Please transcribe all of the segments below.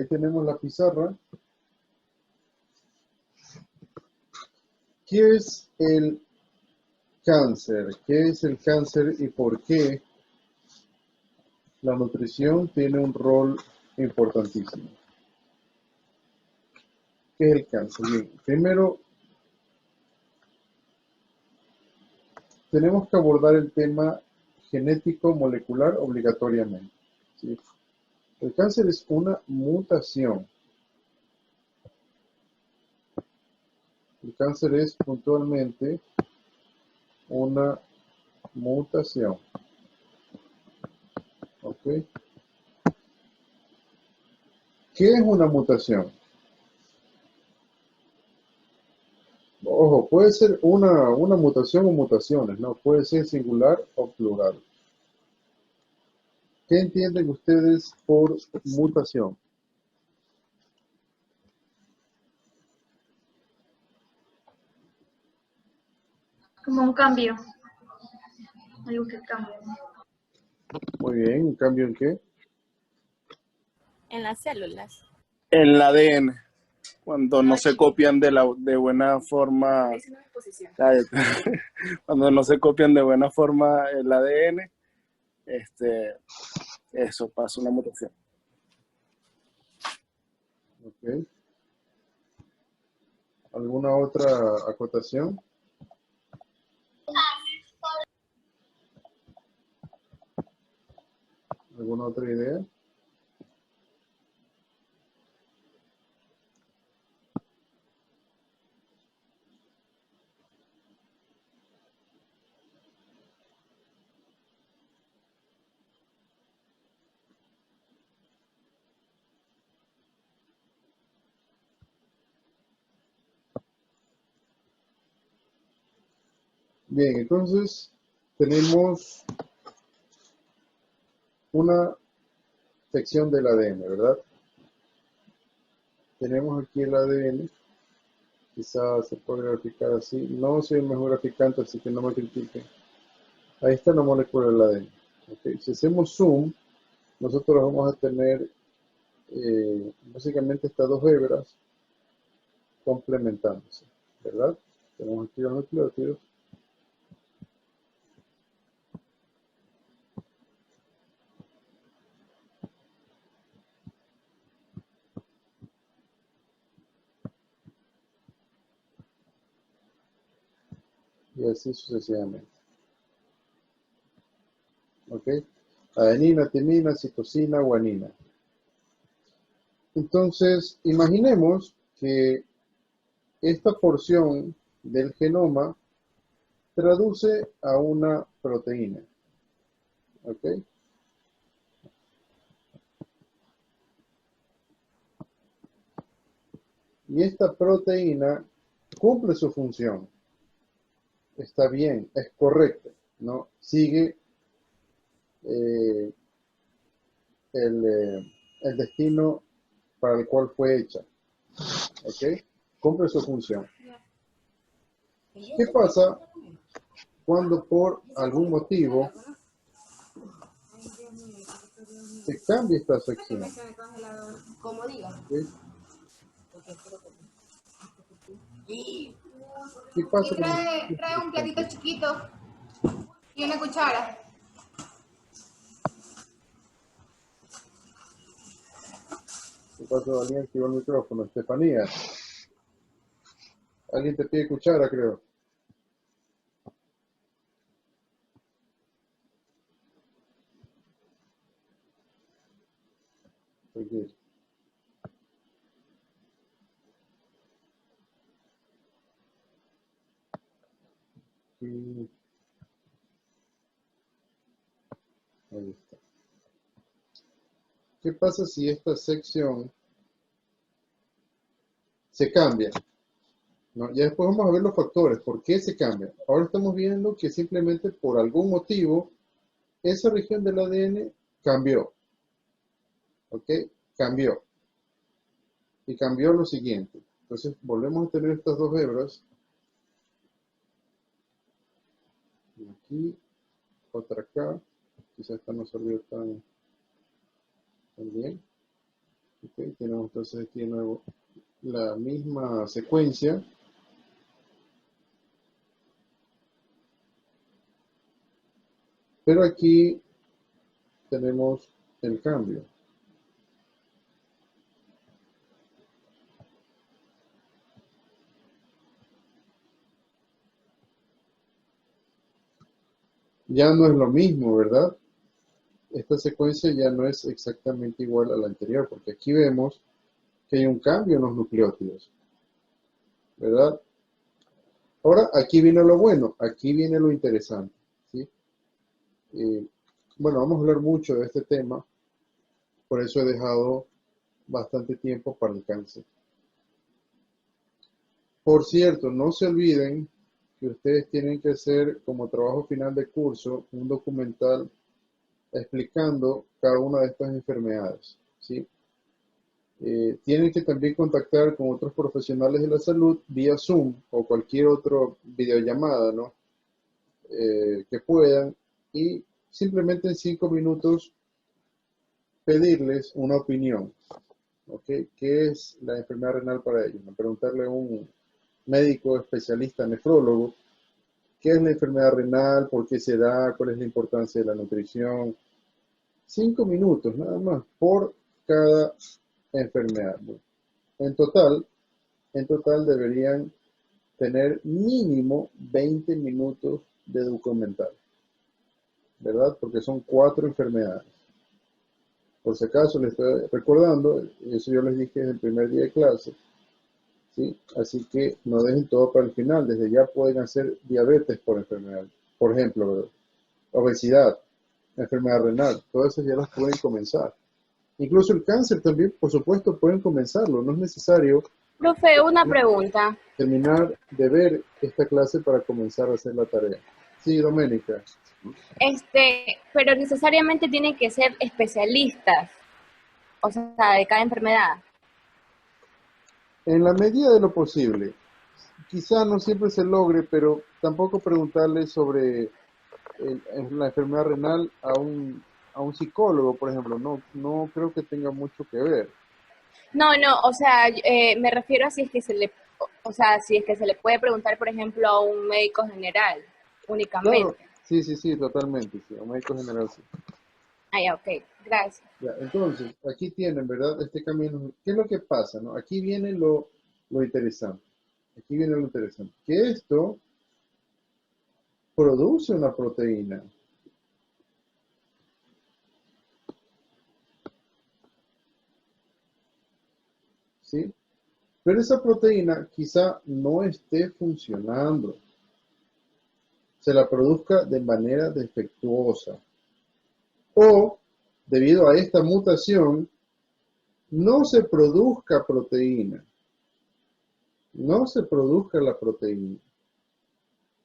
ahí tenemos la pizarra. ¿Qué es el cáncer? ¿Qué es el cáncer y por qué la nutrición tiene un rol importantísimo? ¿Qué es el cáncer? Bien, primero tenemos que abordar el tema genético molecular obligatoriamente, ¿sí? El cáncer es una mutación. El cáncer es puntualmente una mutación. ¿Ok? ¿Qué es una mutación? Ojo, puede ser una mutación o mutaciones, ¿no? Puede ser singular o plural. ¿Qué entienden ustedes por mutación? Como un cambio. Algo que cambia. Muy bien, ¿un cambio en qué? En las células. El ADN, cuando no se copian de buena forma, cuando no se copian de buena forma el ADN, eso pasa una mutación. Ok. ¿Alguna otra acotación? ¿Alguna otra idea? Bien, entonces tenemos una sección del ADN, ¿verdad? Tenemos aquí el ADN. Quizás se puede graficar así. No soy el mejor graficante, así que no me critiquen. Ahí está la molécula del ADN. Okay. Si hacemos zoom, nosotros vamos a tener básicamente estas dos hebras complementándose, ¿verdad? Tenemos aquí los nucleótidos. Y así sucesivamente. ¿Ok? Adenina, timina, citosina, guanina. Entonces, imaginemos que esta porción del genoma traduce a una proteína. ¿Ok? Y esta proteína cumple su función. Está bien, es correcta, ¿no? Sigue el destino para el cual fue hecha. ¿Ok? Cumple su función. ¿Qué pasa cuando por algún motivo se cambia esta sección? ¿Okay? ¿Qué pasa? Trae un platito chiquito y una cuchara. ¿Qué pasó? Alguien activó el micrófono. Estefanía. Alguien te pide cuchara, creo. Aquí. Y ahí está. ¿Qué pasa si esta sección se cambia? ¿No? Ya después vamos a ver los factores, ¿por qué se cambia? Ahora estamos viendo que simplemente por algún motivo esa región del ADN cambió. ¿Ok? Cambió. Y cambió lo siguiente. Entonces volvemos a tener estas dos hebras. Aquí, otra acá. Quizás esta no salió tan bien. Ok, tenemos entonces aquí de nuevo la misma secuencia. Pero aquí tenemos el cambio. Ya no es lo mismo, ¿verdad? Esta secuencia ya no es exactamente igual a la anterior, porque aquí vemos que hay un cambio en los nucleótidos, ¿verdad? Ahora, aquí viene lo bueno, aquí viene lo interesante, ¿sí? Bueno, vamos a hablar mucho de este tema, por eso he dejado bastante tiempo para el cáncer. Por cierto, no se olviden que ustedes tienen que hacer como trabajo final de curso un documental explicando cada una de estas enfermedades, ¿sí? Tienen que también contactar con otros profesionales de la salud vía Zoom o cualquier otra videollamada, ¿no? Que puedan, y simplemente en 5 minutos pedirles una opinión, ¿ok? ¿Qué es la enfermedad renal para ellos? Preguntarle a un médico especialista nefrólogo qué es la enfermedad renal, por qué se da, cuál es la importancia de la nutrición. 5 minutos nada más por cada enfermedad. En total, deberían tener mínimo 20 minutos de documental, ¿verdad? Porque son 4 enfermedades. Por si acaso les estoy recordando, eso yo les dije desde el primer día de clase, ¿sí? Así que no dejen todo para el final, desde ya pueden hacer diabetes por enfermedad, por ejemplo, ¿verdad? Obesidad, enfermedad renal, todas esas ya las pueden comenzar. Incluso el cáncer también, por supuesto, pueden comenzarlo, no es necesario Profe, una pregunta. terminar de ver esta clase para comenzar a hacer la tarea. Sí, Doménica. Pero necesariamente tienen que ser especialistas, o sea, de cada enfermedad. En la medida de lo posible, quizá no siempre se logre, pero tampoco preguntarle sobre la enfermedad renal a un psicólogo, por ejemplo, no creo que tenga mucho que ver. No, no, o sea, me refiero a si es que se le, o sea, si es que se le puede preguntar, por ejemplo, a un médico general Claro, únicamente. sí, totalmente, sí, a un médico general sí. Ah, ya, ok, gracias. Ya, entonces, aquí tienen, ¿verdad? Este camino. ¿Qué es lo que pasa, no? Aquí viene lo interesante. Aquí viene lo interesante. Que esto produce una proteína. ¿Sí? Pero esa proteína quizá no esté funcionando. Se la produzca de manera defectuosa. O, debido a esta mutación, no se produzca proteína. No se produzca la proteína.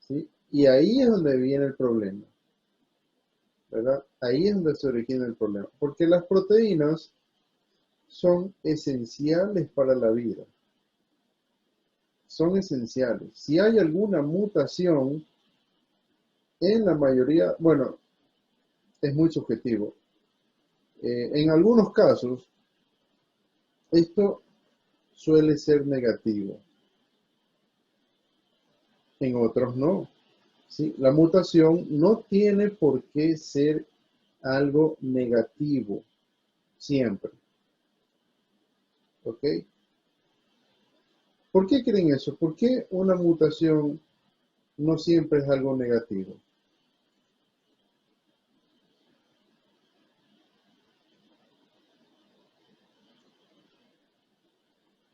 ¿Sí? Y ahí es donde viene el problema, ¿verdad? Ahí es donde se origina el problema. Porque las proteínas son esenciales para la vida. Son esenciales. Si hay alguna mutación, en la mayoría, bueno, es muy subjetivo. En algunos casos, esto suele ser negativo. En otros no. ¿Sí? La mutación no tiene por qué ser algo negativo siempre. ¿Ok? ¿Por qué creen eso? ¿Por qué una mutación no siempre es algo negativo?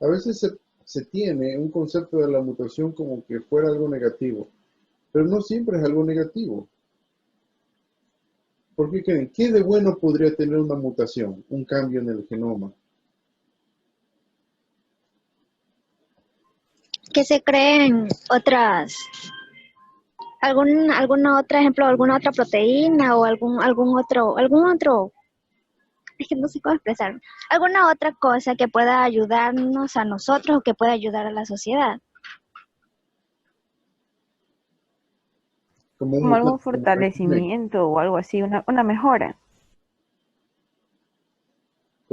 A veces se tiene un concepto de la mutación como que fuera algo negativo, pero no siempre es algo negativo. ¿Por qué creen? ¿Qué de bueno podría tener una mutación, un cambio en el genoma? Que se creen otras, alguna otra ejemplo, alguna otra proteína o algún otro, es que no sé cómo expresar, alguna otra cosa que pueda ayudarnos a nosotros o que pueda ayudar a la sociedad. Como un Como algún mutante, como fortalecimiento o algo así, una mejora.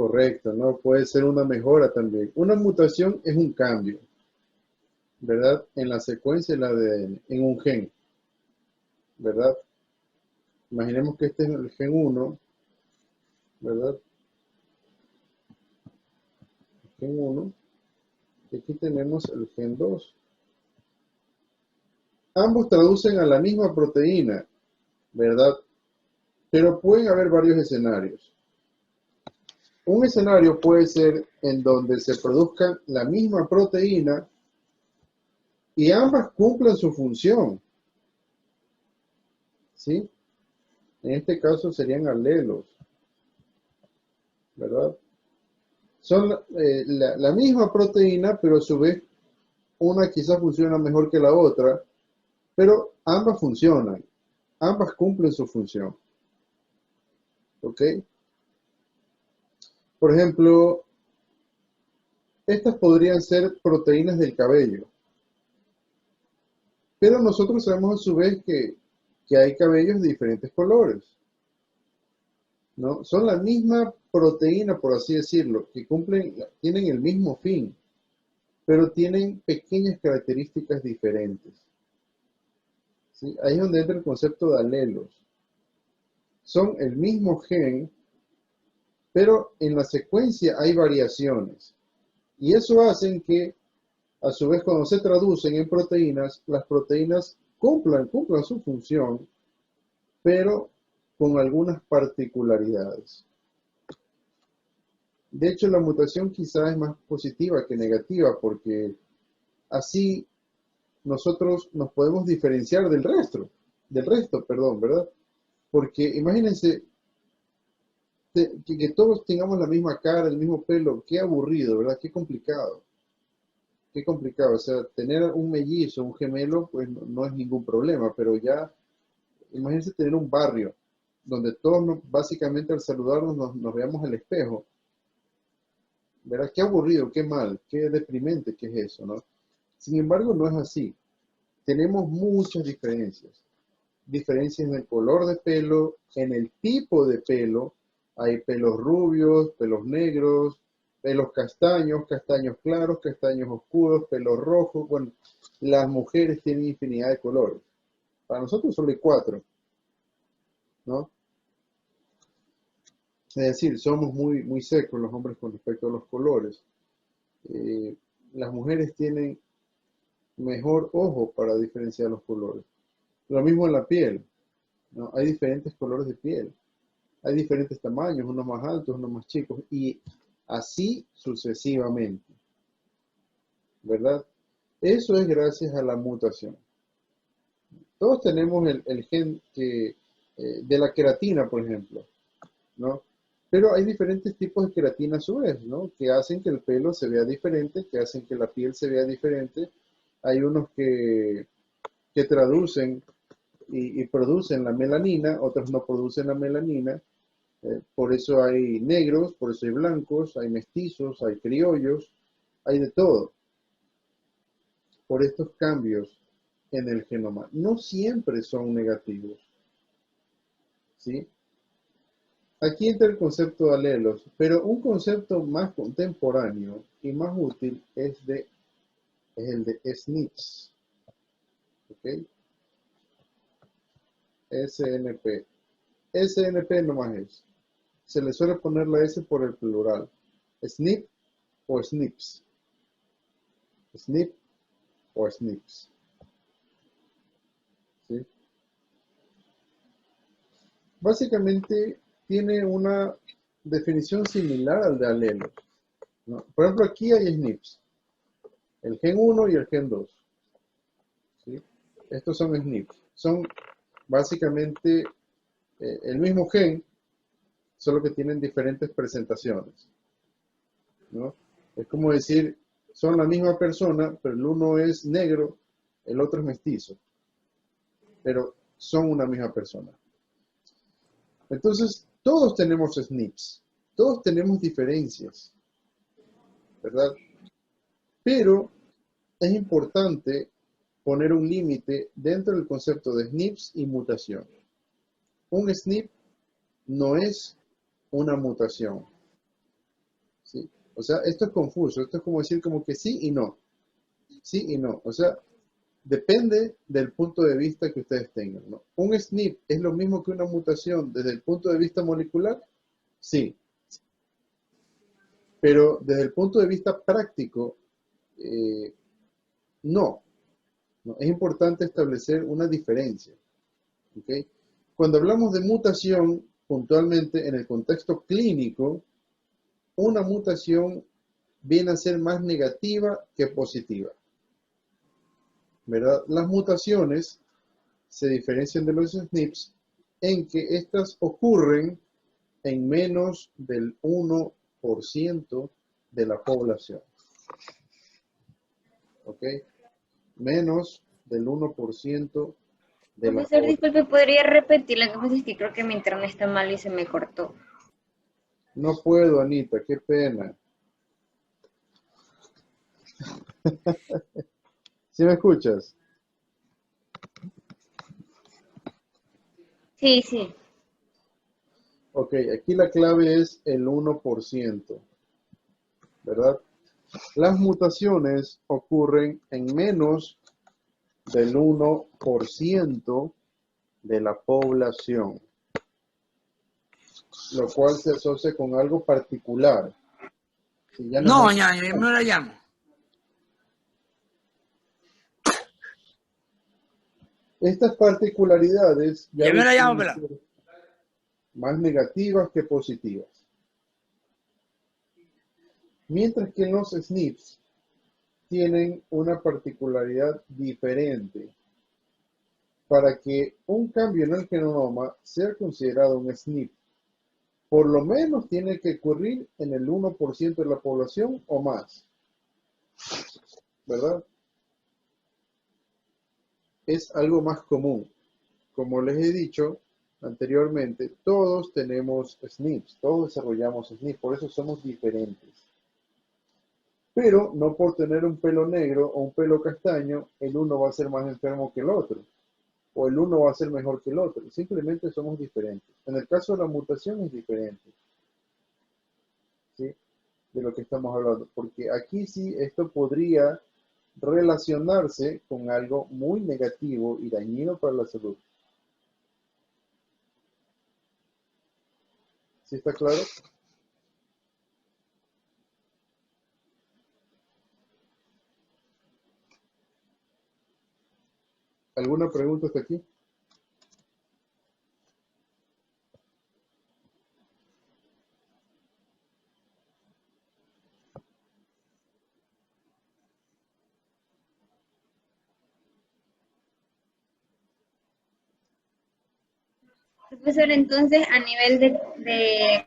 Correcto, ¿no? Puede ser una mejora también. Una mutación es un cambio, ¿verdad? En la secuencia del ADN, en un gen, ¿verdad? Imaginemos que este es el gen 1, ¿verdad? El gen 1. Y aquí tenemos el gen 2. Ambos traducen a la misma proteína, ¿verdad? Pero pueden haber varios escenarios. Un escenario puede ser en donde se produzca la misma proteína y ambas cumplen su función, ¿sí? En este caso serían alelos, ¿verdad? Son la misma proteína, pero a su vez una quizás funciona mejor que la otra, pero ambas funcionan, ambas cumplen su función, ¿ok? Por ejemplo, estas podrían ser proteínas del cabello, pero nosotros sabemos a su vez que hay cabellos de diferentes colores, ¿no? Son la misma proteína, por así decirlo, que tienen el mismo fin, pero tienen pequeñas características diferentes, ¿sí? Ahí es donde entra el concepto de alelos. Son el mismo gen, pero en la secuencia hay variaciones. Y eso hace que, a su vez, cuando se traducen en proteínas, las proteínas cumplan su función, pero con algunas particularidades. De hecho, la mutación quizás es más positiva que negativa, porque así nosotros nos podemos diferenciar del resto, ¿verdad? Porque imagínense que todos tengamos la misma cara, el mismo pelo, qué aburrido, ¿verdad? Qué complicado. Qué complicado, o sea, tener un mellizo, un gemelo, pues no es ningún problema, pero ya, imagínense tener un barrio donde todos básicamente al saludarnos nos veamos al espejo, ¿verdad? Qué aburrido, qué mal, qué deprimente que es eso, ¿no? Sin embargo, no es así. Tenemos muchas diferencias. Diferencias en el color de pelo, en el tipo de pelo. Hay pelos rubios, pelos negros, pelos castaños, castaños claros, castaños oscuros, pelos rojos. Bueno, las mujeres tienen infinidad de colores. Para nosotros solo hay 4, ¿no? Es decir, somos muy secos los hombres con respecto a los colores. Las mujeres tienen mejor ojo para diferenciar los colores. Lo mismo en la piel, ¿no? Hay diferentes colores de piel. Hay diferentes tamaños, unos más altos, unos más chicos, y así sucesivamente, ¿verdad? Eso es gracias a la mutación. Todos tenemos el gen de la queratina, por ejemplo, ¿no? Pero hay diferentes tipos de queratina a su vez, ¿no? Que hacen que el pelo se vea diferente, que hacen que la piel se vea diferente. Hay unos que traducen y producen la melanina, otros no producen la melanina. Por eso hay negros, por eso hay blancos, hay mestizos, hay criollos, hay de todo. Por estos cambios en el genoma. No siempre son negativos, ¿sí? Aquí entra el concepto de alelos, pero un concepto más contemporáneo y más útil es el de SNPs, ¿ok? SNP. SNP nomás es. Se le suele poner la S por el plural. SNP o SNPs. SNP o SNPs. ¿Sí? Básicamente tiene una definición similar al de alelos, ¿no? Por ejemplo, aquí hay SNPs. El gen 1 y el gen 2. ¿Sí? Estos son SNPs. Son básicamente el mismo gen, solo que tienen diferentes presentaciones, ¿no? Es como decir, son la misma persona, pero el uno es negro, el otro es mestizo, pero son una misma persona. Entonces, todos tenemos SNPs, todos tenemos diferencias, ¿verdad? Pero es importante poner un límite dentro del concepto de SNPs y mutación. Un SNP no es una mutación. O sea, esto es confuso. Esto es como decir como que sí y no. Sí y no. O sea, depende del punto de vista que ustedes tengan, ¿no? ¿Un SNP es lo mismo que una mutación desde el punto de vista molecular? Sí. Pero desde el punto de vista práctico, no. No. Es importante establecer una diferencia. ¿Ok? Cuando hablamos de mutación, puntualmente en el contexto clínico, una mutación viene a ser más negativa que positiva. ¿Verdad? Las mutaciones se diferencian de los SNPs en que estas ocurren en menos del 1% de la población. ¿Ok? Menos del 1% de la Profesor, población. disculpe, ¿podría repetir? Lo que pasa es que creo que mi internet está mal y se me cortó. No puedo, Anita, qué pena. ¿Sí me escuchas? Sí, sí. Ok, aquí la clave es el 1%, ¿verdad? Las mutaciones ocurren en menos del 1% de la población, lo cual se asocia con algo particular. Si ya no No, es ñaño, yo me la llamo. estas particularidades ya Ya me la llamo, pueden pelado. ser más negativas que positivas. Mientras que los SNPs tienen una particularidad diferente. Para que un cambio en el genoma sea considerado un SNP, por lo menos tiene que ocurrir en el 1% de la población o más, ¿verdad? Es algo más común. Como les he dicho anteriormente, todos tenemos SNPs, todos desarrollamos SNPs, por eso somos diferentes. Pero no por tener un pelo negro o un pelo castaño, el uno va a ser más enfermo que el otro, o el uno va a ser mejor que el otro. Simplemente somos diferentes. En el caso de la mutación es diferente, ¿sí? De lo que estamos hablando, porque aquí sí esto podría relacionarse con algo muy negativo y dañino para la salud. ¿Sí está claro? ¿Alguna pregunta hasta aquí? Profesor, entonces a nivel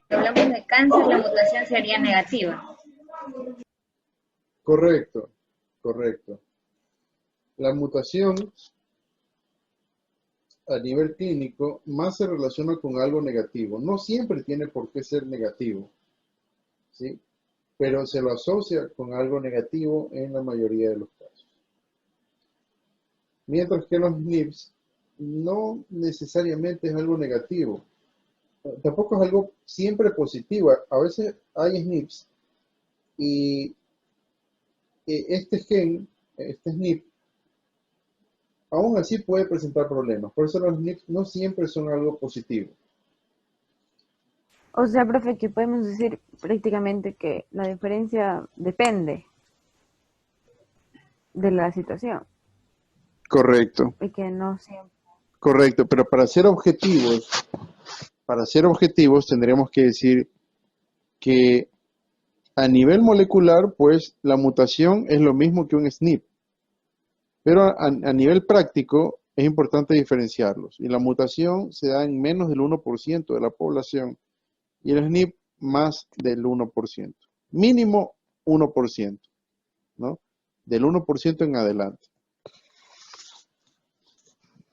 hablamos de cáncer, la mutación sería negativa. Correcto, correcto. La mutación a nivel clínico más se relaciona con algo negativo. No siempre tiene por qué ser negativo, ¿sí? Pero se lo asocia con algo negativo en la mayoría de los casos. Mientras que los SNPs no necesariamente es algo negativo. Tampoco es algo siempre positivo. A veces hay SNPs y este gen, este SNP, aún así puede presentar problemas. Por eso los SNPs no siempre son algo positivo. O sea, profe, que podemos decir prácticamente que la diferencia depende de la situación Correcto, y que no siempre. correcto. Pero para ser objetivos tendríamos que decir que a nivel molecular, pues la mutación es lo mismo que un SNP. Pero a nivel práctico es importante diferenciarlos. Y la mutación se da en menos del 1% de la población y el SNP más del 1%. Mínimo 1%, ¿no? Del 1% en adelante.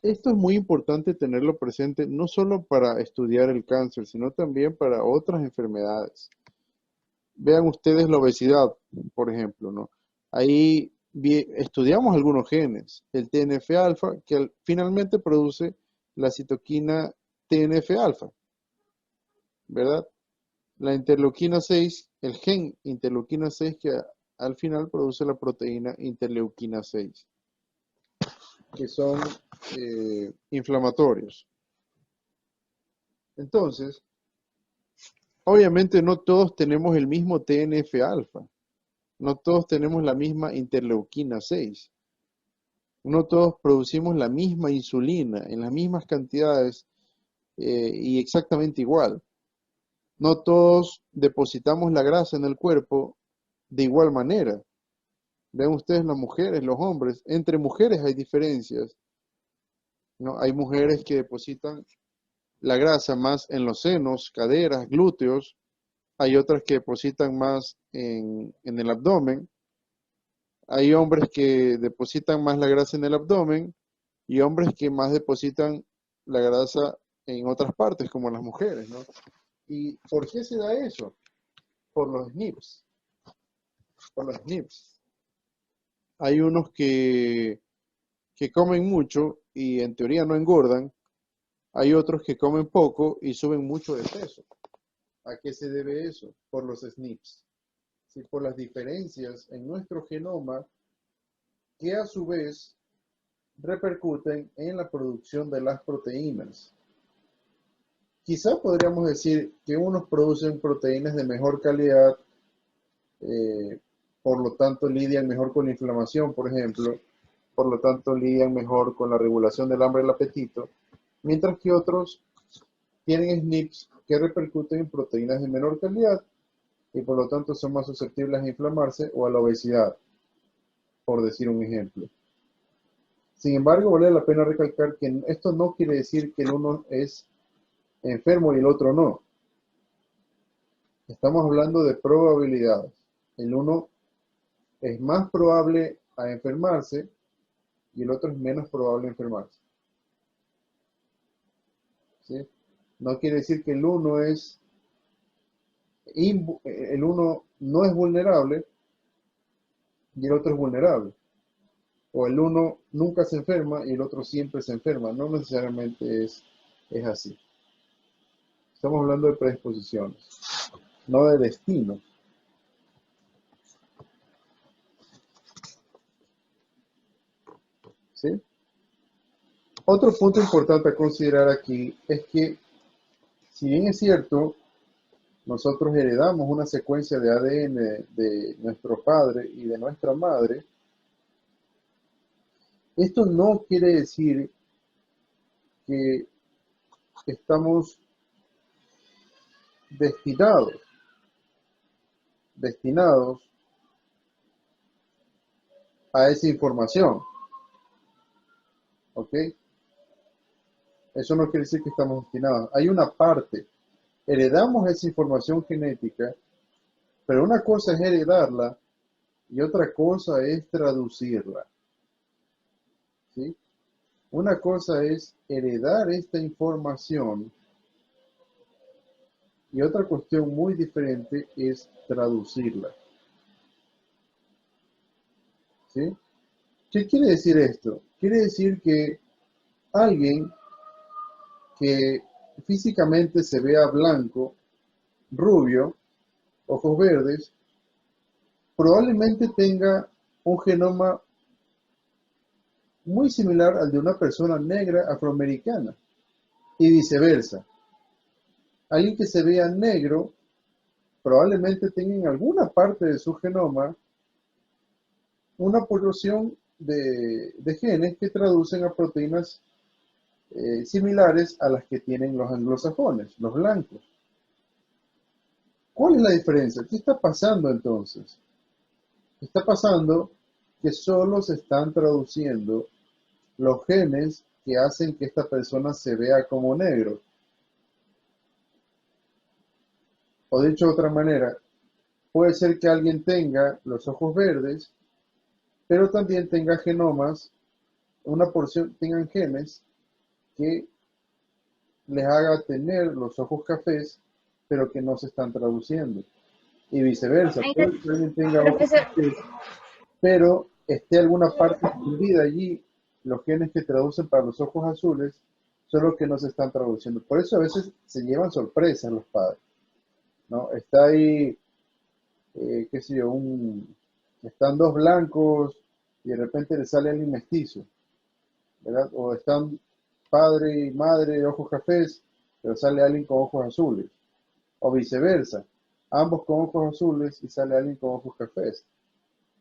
Esto es muy importante tenerlo presente, no solo para estudiar el cáncer, sino también para otras enfermedades. Vean ustedes la obesidad, por ejemplo, ¿no? Ahí estudiamos algunos genes, el TNF-alfa, que finalmente produce la citoquina TNF-alfa, ¿verdad? La interleuquina 6, el gen interleuquina 6 que al final produce la proteína interleuquina 6, que son inflamatorios. Entonces, obviamente no todos tenemos el mismo TNF-alfa, no todos tenemos la misma interleuquina 6, no todos producimos la misma insulina en las mismas cantidades y exactamente igual. No todos depositamos la grasa en el cuerpo de igual manera. Ven ustedes las mujeres, los hombres. Entre mujeres hay diferencias, ¿no? Hay mujeres que depositan la grasa más en los senos, caderas, glúteos. Hay otras que depositan más en el abdomen. Hay hombres que depositan más la grasa en el abdomen y hombres que más depositan la grasa en otras partes, como las mujeres, ¿no? ¿Y por qué se da eso? Por los SNPs. Por los SNPs. Hay unos que comen mucho y en teoría no engordan. Hay otros que comen poco y suben mucho de peso. ¿A qué se debe eso? Por los SNPs. ¿Sí? Por las diferencias en nuestro genoma que a su vez repercuten en la producción de las proteínas. Quizá podríamos decir que unos producen proteínas de mejor calidad, por lo tanto lidian mejor con la inflamación, por ejemplo, por lo tanto lidian mejor con la regulación del hambre y el apetito, mientras que otros tienen SNPs que repercuten en proteínas de menor calidad y por lo tanto son más susceptibles a inflamarse o a la obesidad, por decir un ejemplo. Sin embargo, vale la pena recalcar que esto no quiere decir que el uno es enfermo y el otro no. Estamos hablando de probabilidades. El uno es más probable a enfermarse y el otro es menos probable a enfermarse. ¿Sí? No quiere decir que el uno no es vulnerable y el otro es vulnerable. O el uno nunca se enferma y el otro siempre se enferma. No necesariamente es así. Estamos hablando de predisposiciones, no de destino. ¿Sí? Otro punto importante a considerar aquí es que, si bien es cierto, nosotros heredamos una secuencia de ADN de nuestro padre y de nuestra madre, esto no quiere decir que estamos destinados a esa información. ¿Ok? Eso no quiere decir que estamos destinados. Hay una parte. Heredamos esa información genética, pero una cosa es heredarla y otra cosa es traducirla. ¿Sí? Una cosa es heredar esta información y otra cuestión muy diferente es traducirla. ¿Sí? ¿Qué quiere decir esto? Quiere decir que alguien que físicamente se vea blanco, rubio, ojos verdes, probablemente tenga un genoma muy similar al de una persona negra afroamericana y viceversa. Alguien que se vea negro probablemente tenga en alguna parte de su genoma una porción de genes que traducen a proteínas similares a las que tienen los anglosajones, los blancos. ¿Cuál es la diferencia? ¿Qué está pasando entonces? Está pasando que solo se están traduciendo los genes que hacen que esta persona se vea como negro. O dicho de otra manera, puede ser que alguien tenga los ojos verdes, pero también tenga genomas, tengan genes que les haga tener los ojos cafés, pero que no se están traduciendo. Y viceversa, puede que alguien tenga ojos cafés, pero esté alguna parte escondida allí, los genes que traducen para los ojos azules, son los que no se están traduciendo. Por eso a veces se llevan sorpresas los padres, ¿no? Está ahí qué sé yo, están dos blancos y de repente le sale alguien mestizo, ¿verdad? O están padre y madre de ojos cafés, pero sale alguien con ojos azules. O viceversa, ambos con ojos azules y sale alguien con ojos cafés.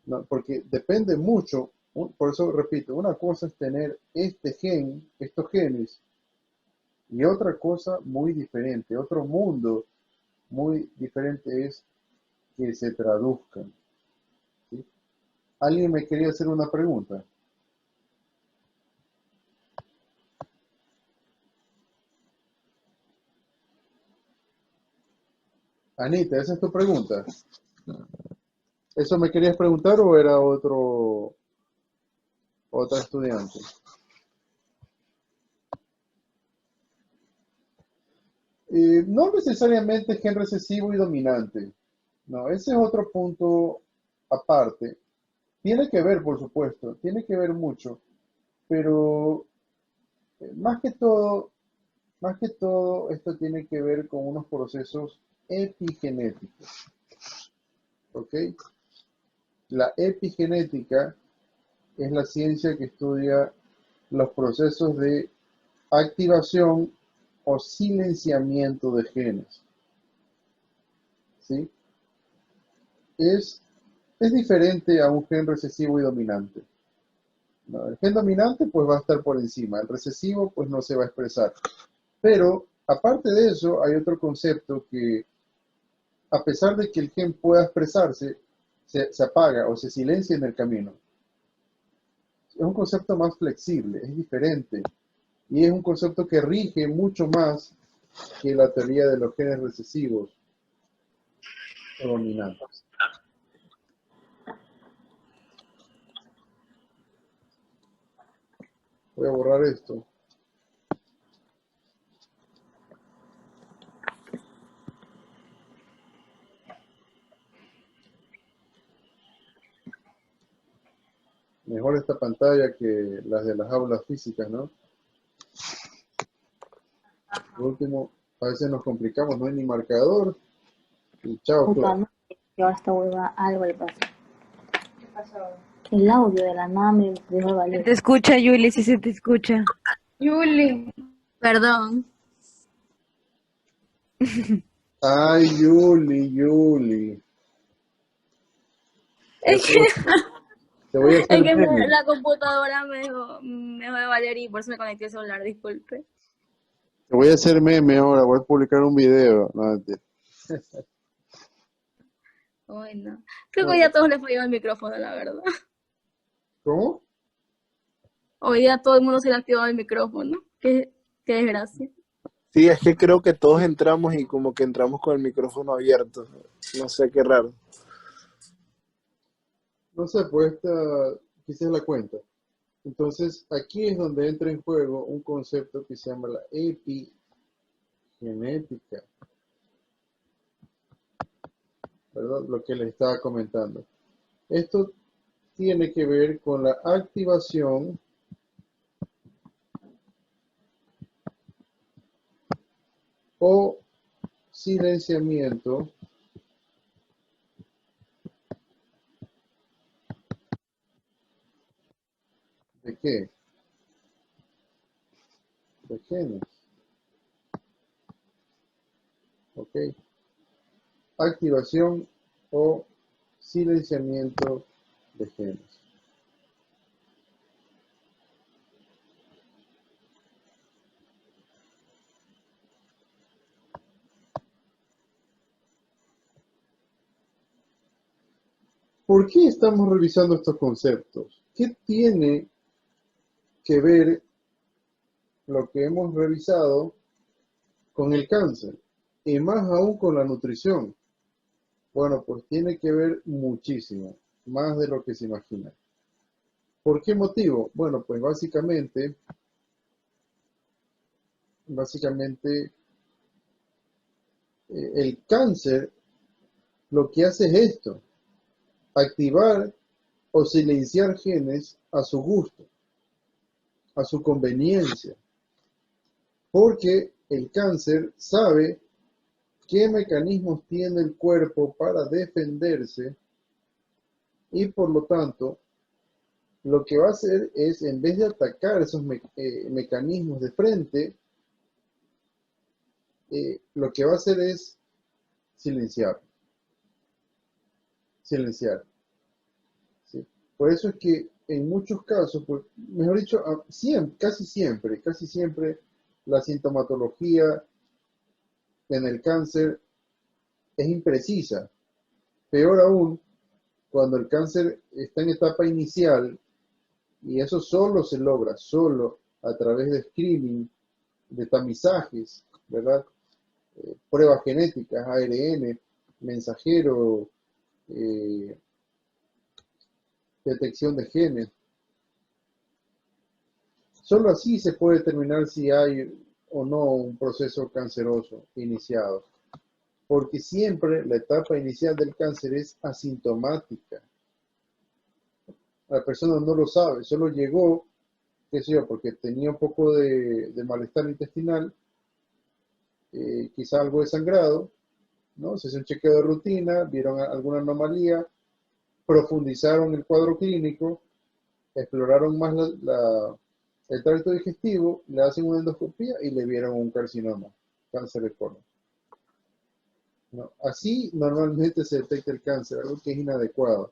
No, porque depende mucho, por eso repito, una cosa es tener este gen, estos genes, y otra cosa muy diferente, otro mundo muy diferente es que se traduzcan. ¿Sí? ¿Alguien me quería hacer una pregunta? Anita, ¿esa es tu pregunta? ¿Eso me querías preguntar o era otra estudiante? No necesariamente gen recesivo y dominante. No, ese es otro punto aparte. Tiene que ver, por supuesto, tiene que ver mucho, pero más que todo, esto tiene que ver con unos procesos epigenéticos. ¿Ok? La epigenética es la ciencia que estudia los procesos de activación o silenciamiento de genes. ¿Sí? Es diferente a un gen recesivo y dominante. ¿No? El gen dominante pues va a estar por encima, el recesivo pues no se va a expresar. Pero aparte de eso hay otro concepto que a pesar de que el gen pueda expresarse, se apaga o se silencia en el camino. Es un concepto más flexible, es diferente y es un concepto que rige mucho más que la teoría de los genes recesivos o dominantes. Voy a borrar esto. Mejor esta pantalla que las de las aulas físicas, ¿no? Por último, a veces nos complicamos, no hay ni marcador. Y chao, Puta, claro. no, que ahora esta hueva algo le pasa. ¿Qué pasó? El audio de la nada me dejó Se valer. te escucha, Yuli, sí se te escucha. Yuli. Perdón. Ay, Yuli. Es que, Te voy a hacer meme. la computadora me dejó de valer y por eso me conecté al celular, disculpe. Te voy a hacer meme ahora, voy a publicar un video. No, mentira. Ay, no. Creo que hoy día a todos les falló el micrófono, la verdad. ¿Cómo? Hoy día a todo el mundo se le ha activado el micrófono. Qué desgracia. Sí, es que creo que todos entramos y como que entramos con el micrófono abierto. No sé, qué raro. No sé, pues esta quizás la cuenta. Entonces, aquí es donde entra en juego un concepto que se llama la epigenética. ¿Verdad? Lo que les estaba comentando. Esto tiene que ver con la activación o silenciamiento ¿de qué? De genes. ¿Ok? Activación o silenciamiento de genes. ¿Por qué estamos revisando estos conceptos? ¿Qué tiene que ver lo que hemos revisado con el cáncer? Y más aún con la nutrición. Bueno, pues tiene que ver muchísimo, más de lo que se imagina. ¿Por qué motivo? Bueno, pues básicamente el cáncer lo que hace es esto, activar o silenciar genes a su gusto, a su conveniencia, porque el cáncer sabe qué mecanismos tiene el cuerpo para defenderse y por lo tanto, lo que va a hacer es, en vez de atacar esos mecanismos de frente, lo que va a hacer es silenciar. Silenciar. ¿Sí? Por eso es que en muchos casos, pues, mejor dicho, casi siempre, la sintomatología en el cáncer es imprecisa. Peor aún, cuando el cáncer está en etapa inicial, y eso solo se logra, solo a través de screening, de tamizajes, ¿verdad? Pruebas genéticas, ARN, mensajero, detección de genes. Solo así se puede determinar si hay o no un proceso canceroso iniciado, porque siempre la etapa inicial del cáncer es asintomática. La persona no lo sabe, solo llegó, qué sé yo, porque tenía un poco de malestar intestinal, quizá algo de sangrado, ¿no? Se hizo un chequeo de rutina, vieron alguna anomalía, profundizaron el cuadro clínico, exploraron más el tracto digestivo, le hacen una endoscopía y le vieron un carcinoma, cáncer de colon. ¿No? Así normalmente se detecta el cáncer, algo que es inadecuado.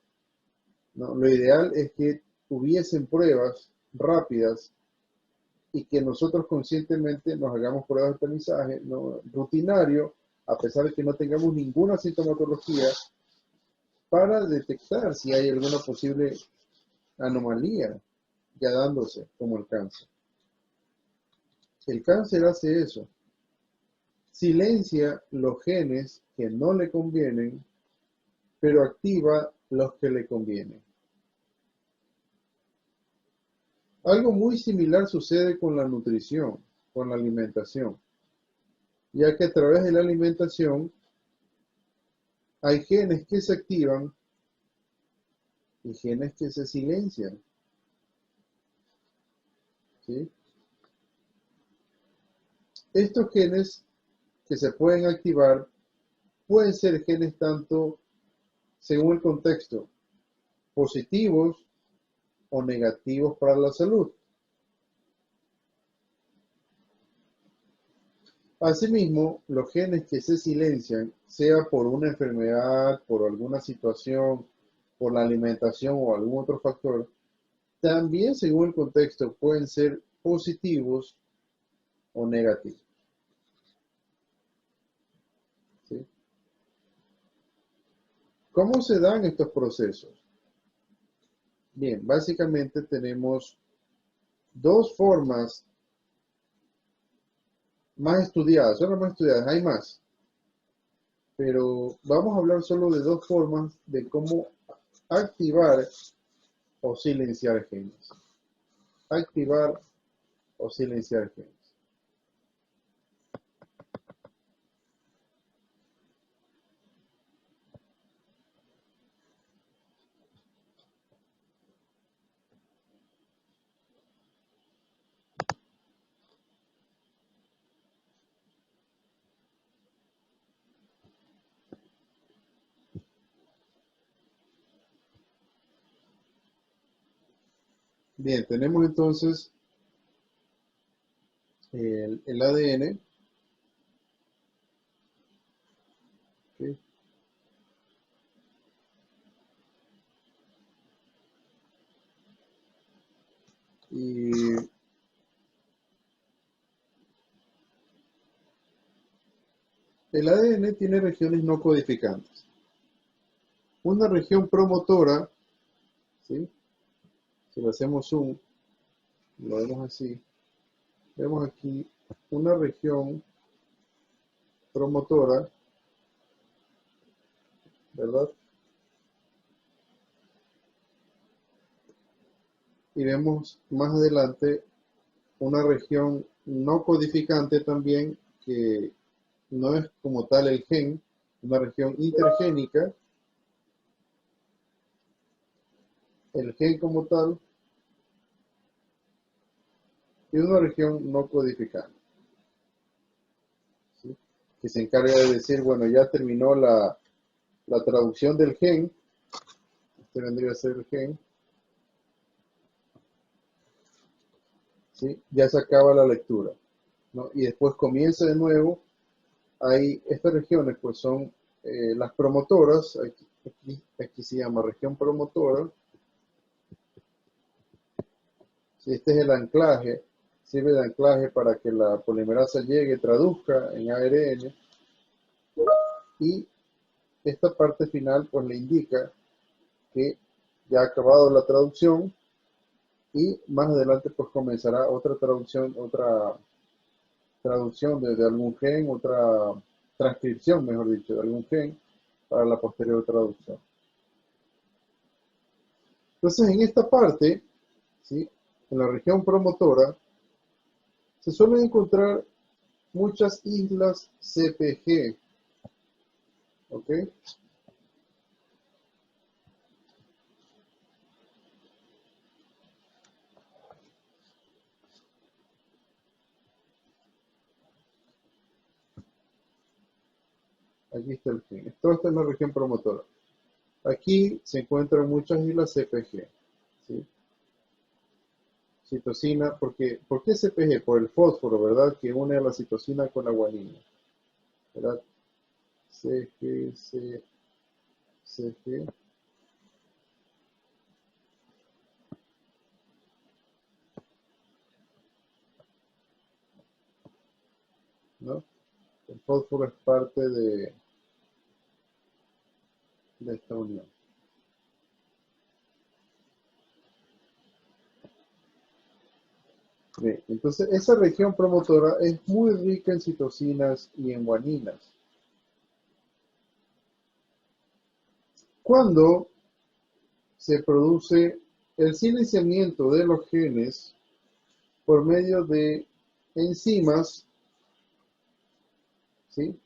¿No? Lo ideal es que hubiesen pruebas rápidas y que nosotros conscientemente nos hagamos pruebas de tamizaje, ¿no? Rutinario, a pesar de que no tengamos ninguna sintomatología, para detectar si hay alguna posible anomalía ya dándose, como el cáncer. El cáncer hace eso. Silencia los genes que no le convienen, pero activa los que le convienen. Algo muy similar sucede con la nutrición, con la alimentación, ya que a través de la alimentación hay genes que se activan y genes que se silencian. ¿Sí? Estos genes que se pueden activar pueden ser genes tanto, según el contexto, positivos o negativos para la salud. Asimismo, los genes que se silencian, sea por una enfermedad, por alguna situación, por la alimentación o algún otro factor, también según el contexto pueden ser positivos o negativos. ¿Sí? ¿Cómo se dan estos procesos? Bien, básicamente tenemos dos formas más estudiadas, son las más estudiadas, hay más, pero vamos a hablar solo de dos formas de cómo activar o silenciar genes. Activar o silenciar genes. Bien, tenemos entonces el ADN. ¿Ok? Y el ADN tiene regiones no codificantes. Una región promotora, ¿sí? Si le hacemos zoom, lo vemos así, vemos aquí una región promotora, ¿verdad? Y vemos más adelante una región no codificante también, que no es como tal el gen, una región intergénica, el gen como tal, y una región no codificante, ¿sí? Que que se encarga de decir, bueno, ya terminó la traducción del gen. Este vendría a ser el gen. ¿Sí? Ya se acaba la lectura, ¿no? Y después comienza de nuevo. Hay estas regiones, pues son las promotoras. Aquí se llama región promotora. ¿Sí? Este es el anclaje. Sirve de anclaje para que la polimerasa llegue, traduzca en ARN. Y esta parte final pues le indica que ya ha acabado la traducción y más adelante pues comenzará otra traducción de algún gen, otra transcripción, mejor dicho, de algún gen para la posterior traducción. Entonces en esta parte, ¿sí? En la región promotora, se suelen encontrar muchas islas CPG, ¿ok? Aquí está el gen. Esto está en la región promotora. Aquí se encuentran muchas islas CPG, ¿sí? Citosina, ¿por qué CPG? Por el fósforo, ¿verdad? Que une a la citosina con la guanina, ¿verdad? CG, ¿no? El fósforo es parte de esta unión. Bien, entonces esa región promotora es muy rica en citosinas y en guaninas. Cuando se produce el silenciamiento de los genes por medio de enzimas, ¿sí?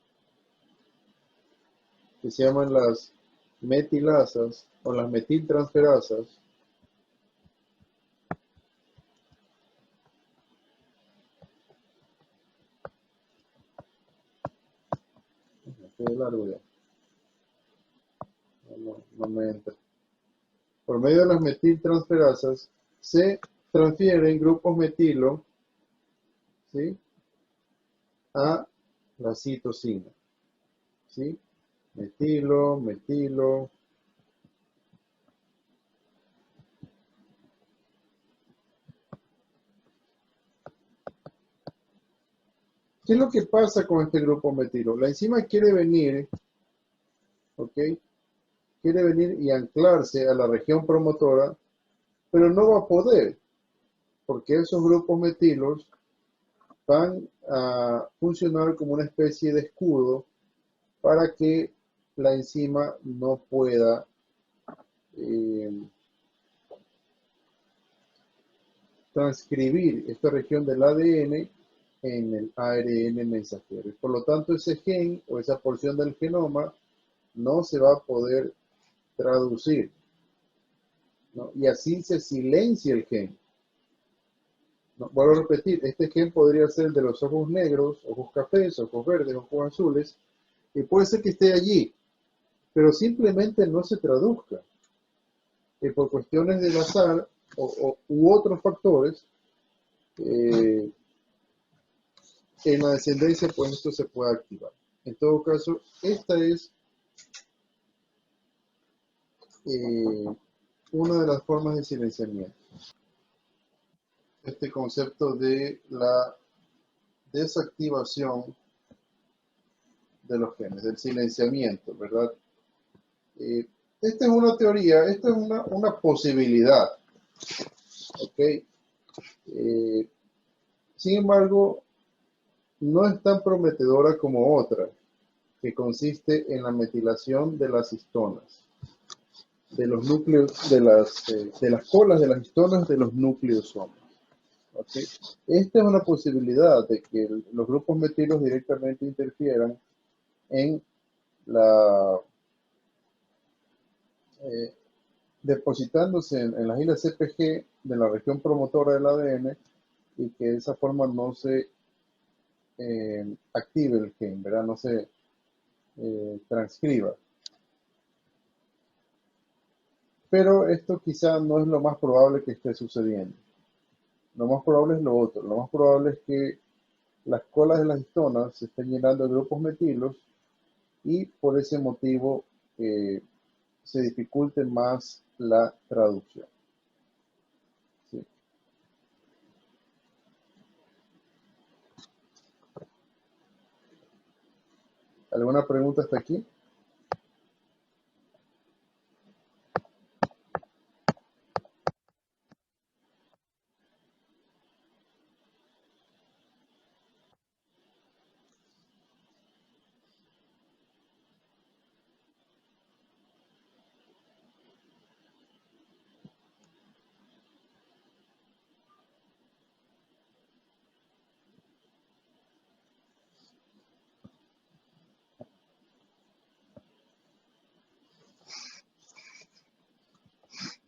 Que se llaman las metilasas o las metiltransferasas, qué largo ya, no me entra. Por medio de las metiltransferasas se transfieren grupos metilo, ¿sí? A la citosina, ¿sí? Metilo. ¿Qué es lo que pasa con este grupo metilo? La enzima quiere venir, ¿ok? Quiere venir y anclarse a la región promotora, pero no va a poder, porque esos grupos metilos van a funcionar como una especie de escudo para que la enzima no pueda transcribir esta región del ADN en el ARN mensajero. Y por lo tanto, ese gen o esa porción del genoma no se va a poder traducir, ¿no? Y así se silencia el gen. No, vuelvo a repetir, este gen podría ser el de los ojos negros, ojos cafés, ojos verdes, ojos azules, y puede ser que esté allí, pero simplemente no se traduzca. Y por cuestiones del azar u otros factores, en la descendencia, pues esto se puede activar. En todo caso, esta es una de las formas de silenciamiento. Este concepto de la desactivación de los genes, del silenciamiento, ¿verdad? Esta es una teoría, esta es una posibilidad, ¿ok? Sin embargo, no es tan prometedora como otra, que consiste en la metilación de las histonas, de los núcleos, de las colas de las histonas de los nucleosomas. ¿Okay? Esta es una posibilidad de que los grupos metilos directamente interfieran en la depositándose en las islas CPG de la región promotora del ADN y que de esa forma no se active el gen, ¿verdad? No se transcriba. Pero esto quizá no es lo más probable que esté sucediendo. Lo más probable es lo otro. Lo más probable es que las colas de las histonas se estén llenando de grupos metilos y por ese motivo se dificulte más la traducción. ¿Sí? ¿Alguna pregunta hasta aquí?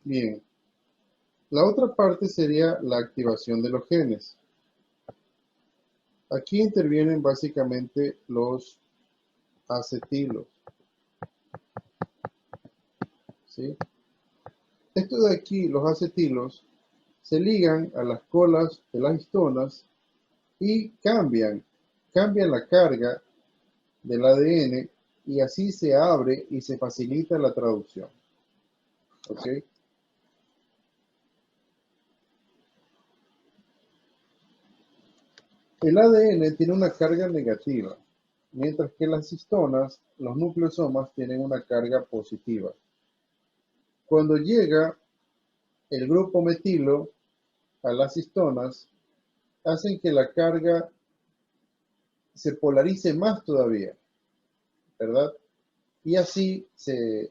Bien. La otra parte sería la activación de los genes. Aquí intervienen básicamente los acetilos. ¿Sí? Estos de aquí, los acetilos, se ligan a las colas de las histonas y cambian la carga del ADN y así se abre y se facilita la traducción. ¿Ok? El ADN tiene una carga negativa, mientras que las histonas, los nucleosomas, tienen una carga positiva. Cuando llega el grupo metilo a las histonas, hacen que la carga se polarice más todavía, ¿verdad? Y así se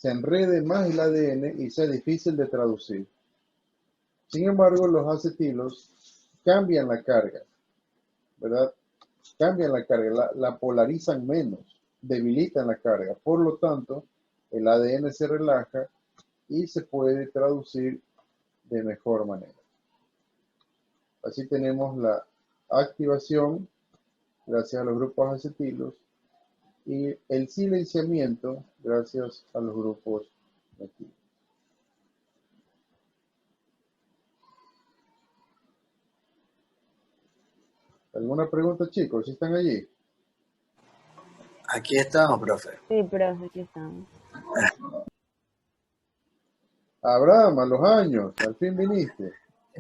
enrede más el ADN y sea difícil de traducir. Sin embargo, los acetilos cambian la carga, ¿verdad? Cambian la carga, la polarizan menos, debilitan la carga. Por lo tanto, el ADN se relaja y se puede traducir de mejor manera. Así tenemos la activación gracias a los grupos acetilos y el silenciamiento gracias a los grupos metilos. ¿Alguna pregunta, chicos? ¿Sí están allí? Aquí estamos, profe. Sí, profe, aquí estamos. Abraham, a los años, al fin viniste.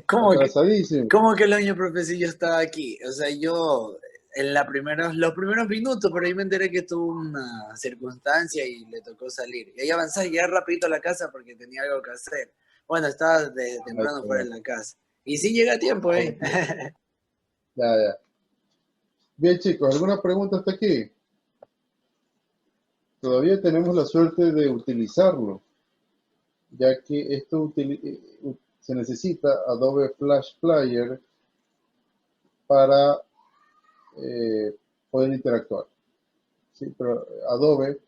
Atrasadísimo. ¿Cómo que el año, profe, si yo estaba aquí? O sea, yo en los primeros minutos, por ahí me enteré que tuvo una circunstancia y le tocó salir. Y ahí avanzar y llegar rapidito a la casa porque tenía algo que hacer. Bueno, estaba temprano fuera de la casa. Y sí llega a tiempo, ¿eh? Ya. Bien, chicos, ¿alguna pregunta hasta aquí? Todavía tenemos la suerte de utilizarlo, ya que esto se necesita Adobe Flash Player para poder interactuar. Sí, pero Adobe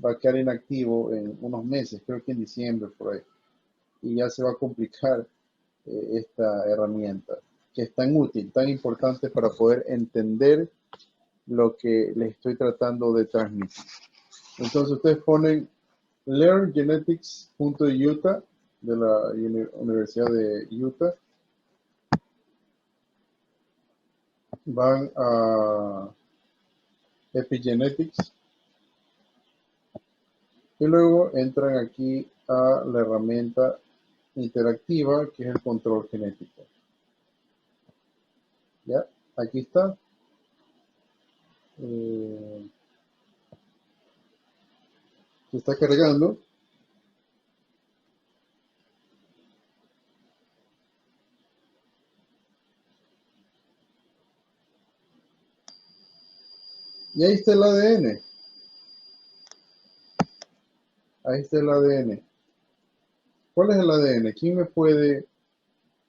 va a quedar inactivo en unos meses, creo que en diciembre por ahí. Y ya se va a complicar esta herramienta, que es tan útil, tan importante para poder entender lo que les estoy tratando de transmitir. Entonces ustedes ponen learngenetics.utah de la Universidad de Utah. Van a Epigenetics. Y luego entran aquí a la herramienta interactiva que es el control genético. Ya, aquí está. Se está cargando. Y ahí está el ADN. Ahí está el ADN. ¿Cuál es el ADN? ¿Quién me puede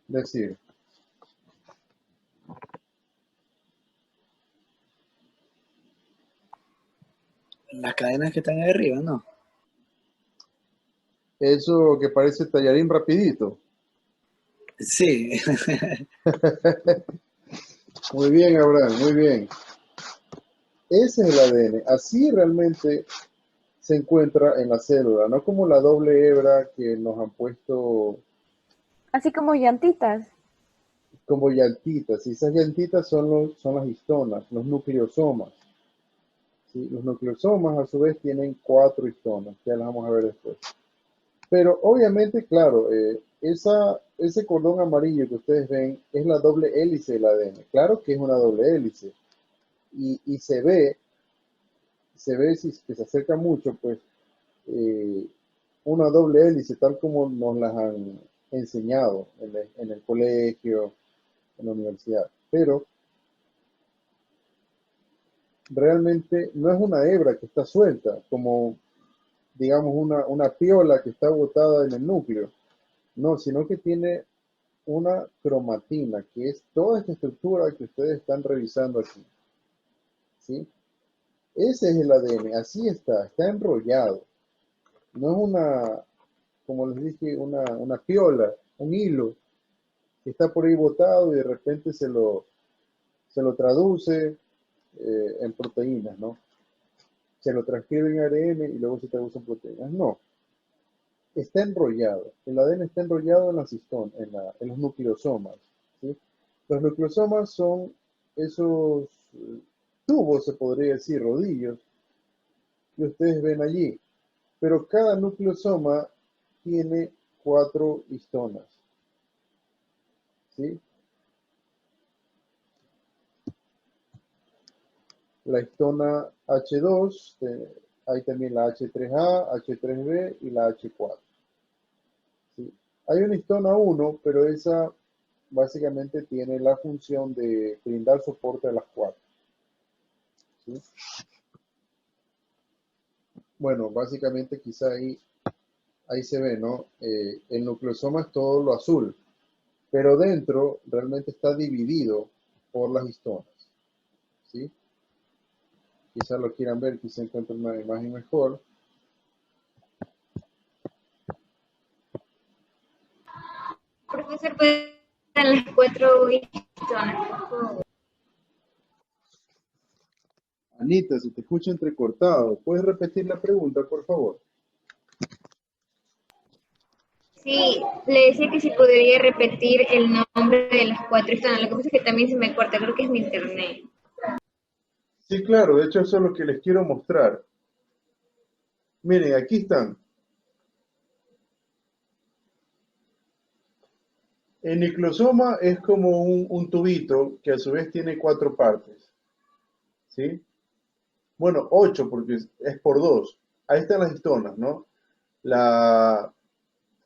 decir? Las cadenas que están ahí arriba, ¿no? Eso que parece tallarín rapidito. Sí. Muy bien, Abraham, muy bien. Ese es el ADN. Así realmente se encuentra en la célula, no como la doble hebra que nos han puesto Así como llantitas. como llantitas. Y esas llantitas son las histonas, los nucleosomas. ¿Sí? Los nucleosomas a su vez tienen 4 histonas, ya las vamos a ver después. Pero obviamente, claro, ese cordón amarillo que ustedes ven es la doble hélice del ADN. Claro que es una doble hélice. Y se ve si que se acerca mucho, pues, una doble hélice, tal como nos las han enseñado en el colegio, en la universidad. Pero realmente no es una hebra que está suelta, como digamos una piola que está botada en el núcleo. No, sino que tiene una cromatina, que es toda esta estructura que ustedes están revisando aquí. ¿Sí? Ese es el ADN, así está enrollado. No es una, como les dije, una piola, un hilo que está por ahí botado y de repente se lo traduce en proteínas, ¿no? Se lo transcribe en ARN y luego se traduce en proteínas. No, está enrollado. El ADN está enrollado en las histonas, en los nucleosomas. ¿Sí? Los nucleosomas son esos tubos, se podría decir, rodillos, que ustedes ven allí. Pero cada nucleosoma tiene 4 histonas. ¿Sí? La histona H2, hay también la H3A, H3B y la H4. ¿Sí? Hay una histona 1, pero esa básicamente tiene la función de brindar soporte a las 4. ¿Sí? Bueno, básicamente quizá ahí se ve, ¿no? El nucleosoma es todo lo azul, pero dentro realmente está dividido por las histonas. ¿Sí? Quizá lo quieran ver, quizá encuentren una imagen mejor. Profesor, ¿puede dar las 4 histonas, por favor? Anita, se te escucha entrecortado. ¿Puedes repetir la pregunta, por favor? Sí, le decía que si podría repetir el nombre de las 4 histonas. Lo que pasa es que también se me corta, creo que es mi internet. Sí, claro, de hecho eso es lo que les quiero mostrar. Miren, aquí están. El nucleosoma es como un tubito que a su vez tiene 4 partes. ¿Sí? Bueno, 8 porque es por 2. Ahí están las histonas, ¿no? La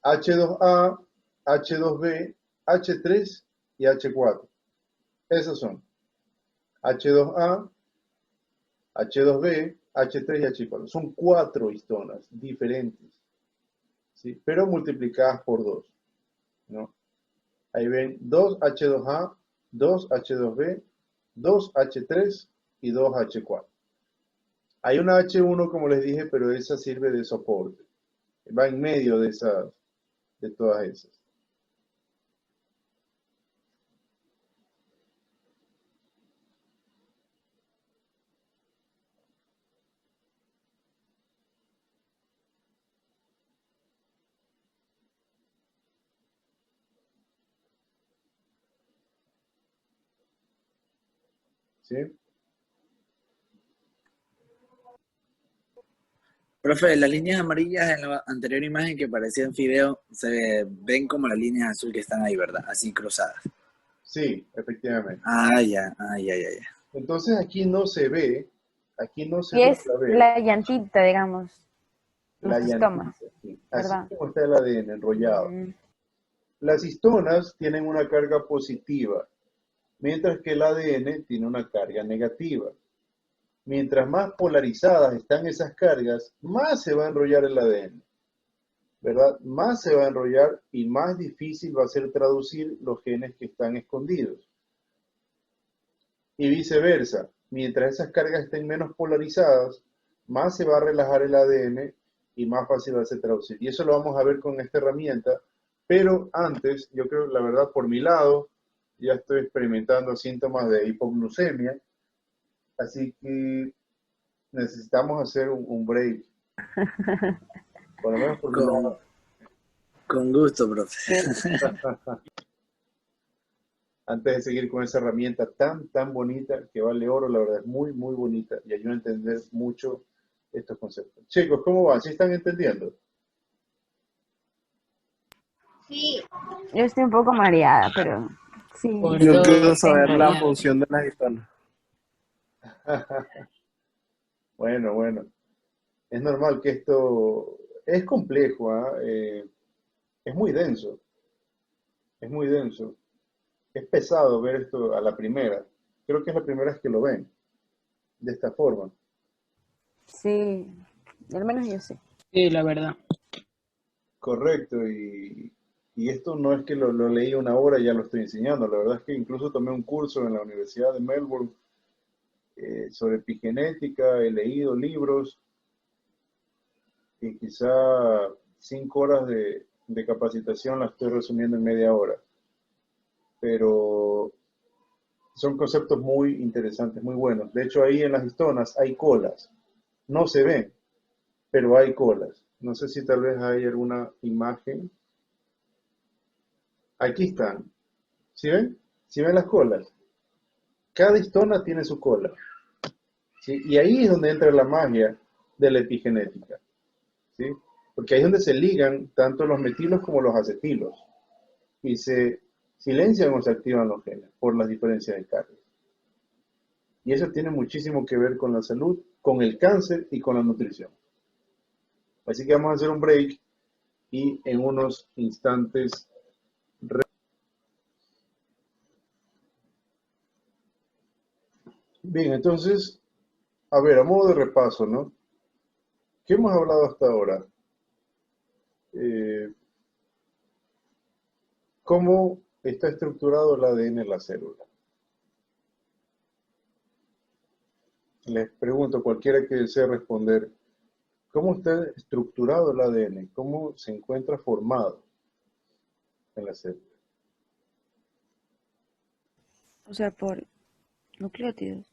H2A, H2B, H3 y H4. Esas son H2A, H2B, H3 y H4. Son 4 histonas diferentes, ¿sí? Pero multiplicadas por 2, ¿no? Ahí ven 2H2A, 2H2B, 2H3 y 2H4. Hay una H1, como les dije, pero esa sirve de soporte. Va en medio de todas esas. ¿Sí? Profe, las líneas amarillas en la anterior imagen que parecían fideo se ven como las líneas azul que están ahí, ¿verdad? Así cruzadas. Sí, efectivamente. Ya. Entonces aquí no se ve, aquí no se Y es logra ver la llantita, digamos, la los histomas, llantita, sí, así ¿verdad? como está el ADN enrollado. Las histonas tienen una carga positiva, mientras que el ADN tiene una carga negativa. Mientras más polarizadas están esas cargas, más se va a enrollar el ADN, ¿verdad? Más se va a enrollar y más difícil va a ser traducir los genes que están escondidos. Y viceversa, mientras esas cargas estén menos polarizadas, más se va a relajar el ADN y más fácil va a ser traducir. Y eso lo vamos a ver con esta herramienta, pero antes, yo creo, la verdad, por mi lado, ya estoy experimentando síntomas de hipoglucemia, así que necesitamos hacer un break, por lo menos por mi lado. Con gusto, profe. Antes de seguir con esa herramienta tan bonita, que vale oro, la verdad es muy, muy bonita y ayuda a entender mucho estos conceptos. Chicos, ¿cómo van? ¿Sí están entendiendo? Sí. Yo estoy un poco mareada, pero sí. Yo quiero saber la función de las histonas. Bueno. Es normal que esto es complejo, ¿ah? Es muy denso. Es muy denso. Es pesado ver esto a la primera. Creo que es la primera vez que lo ven de esta forma. Sí, al menos yo sé. Sí, la verdad. Correcto, y esto no es que lo leí una hora y ya lo estoy enseñando. La verdad es que incluso tomé un curso en la Universidad de Melbourne sobre epigenética, he leído libros y quizá 5 horas de capacitación la estoy resumiendo en media hora. Pero son conceptos muy interesantes, muy buenos. De hecho, ahí en las histonas hay colas. No se ven, pero hay colas. No sé si tal vez hay alguna imagen. Aquí están. ¿Sí ven? ¿Sí ven las colas? Cada histona tiene su cola. ¿Sí? Y ahí es donde entra la magia de la epigenética. ¿Sí? Porque ahí es donde se ligan tanto los metilos como los acetilos. Y se silencian o se activan los genes por las diferencias de carga. Y eso tiene muchísimo que ver con la salud, con el cáncer y con la nutrición. Así que vamos a hacer un break y en unos instantes. Bien, entonces, a ver, a modo de repaso, ¿no? ¿Qué hemos hablado hasta ahora? ¿Cómo está estructurado el ADN en la célula? Les pregunto, cualquiera que desee responder, ¿cómo está estructurado el ADN? ¿Cómo se encuentra formado en la célula? O sea, por nucleótidos.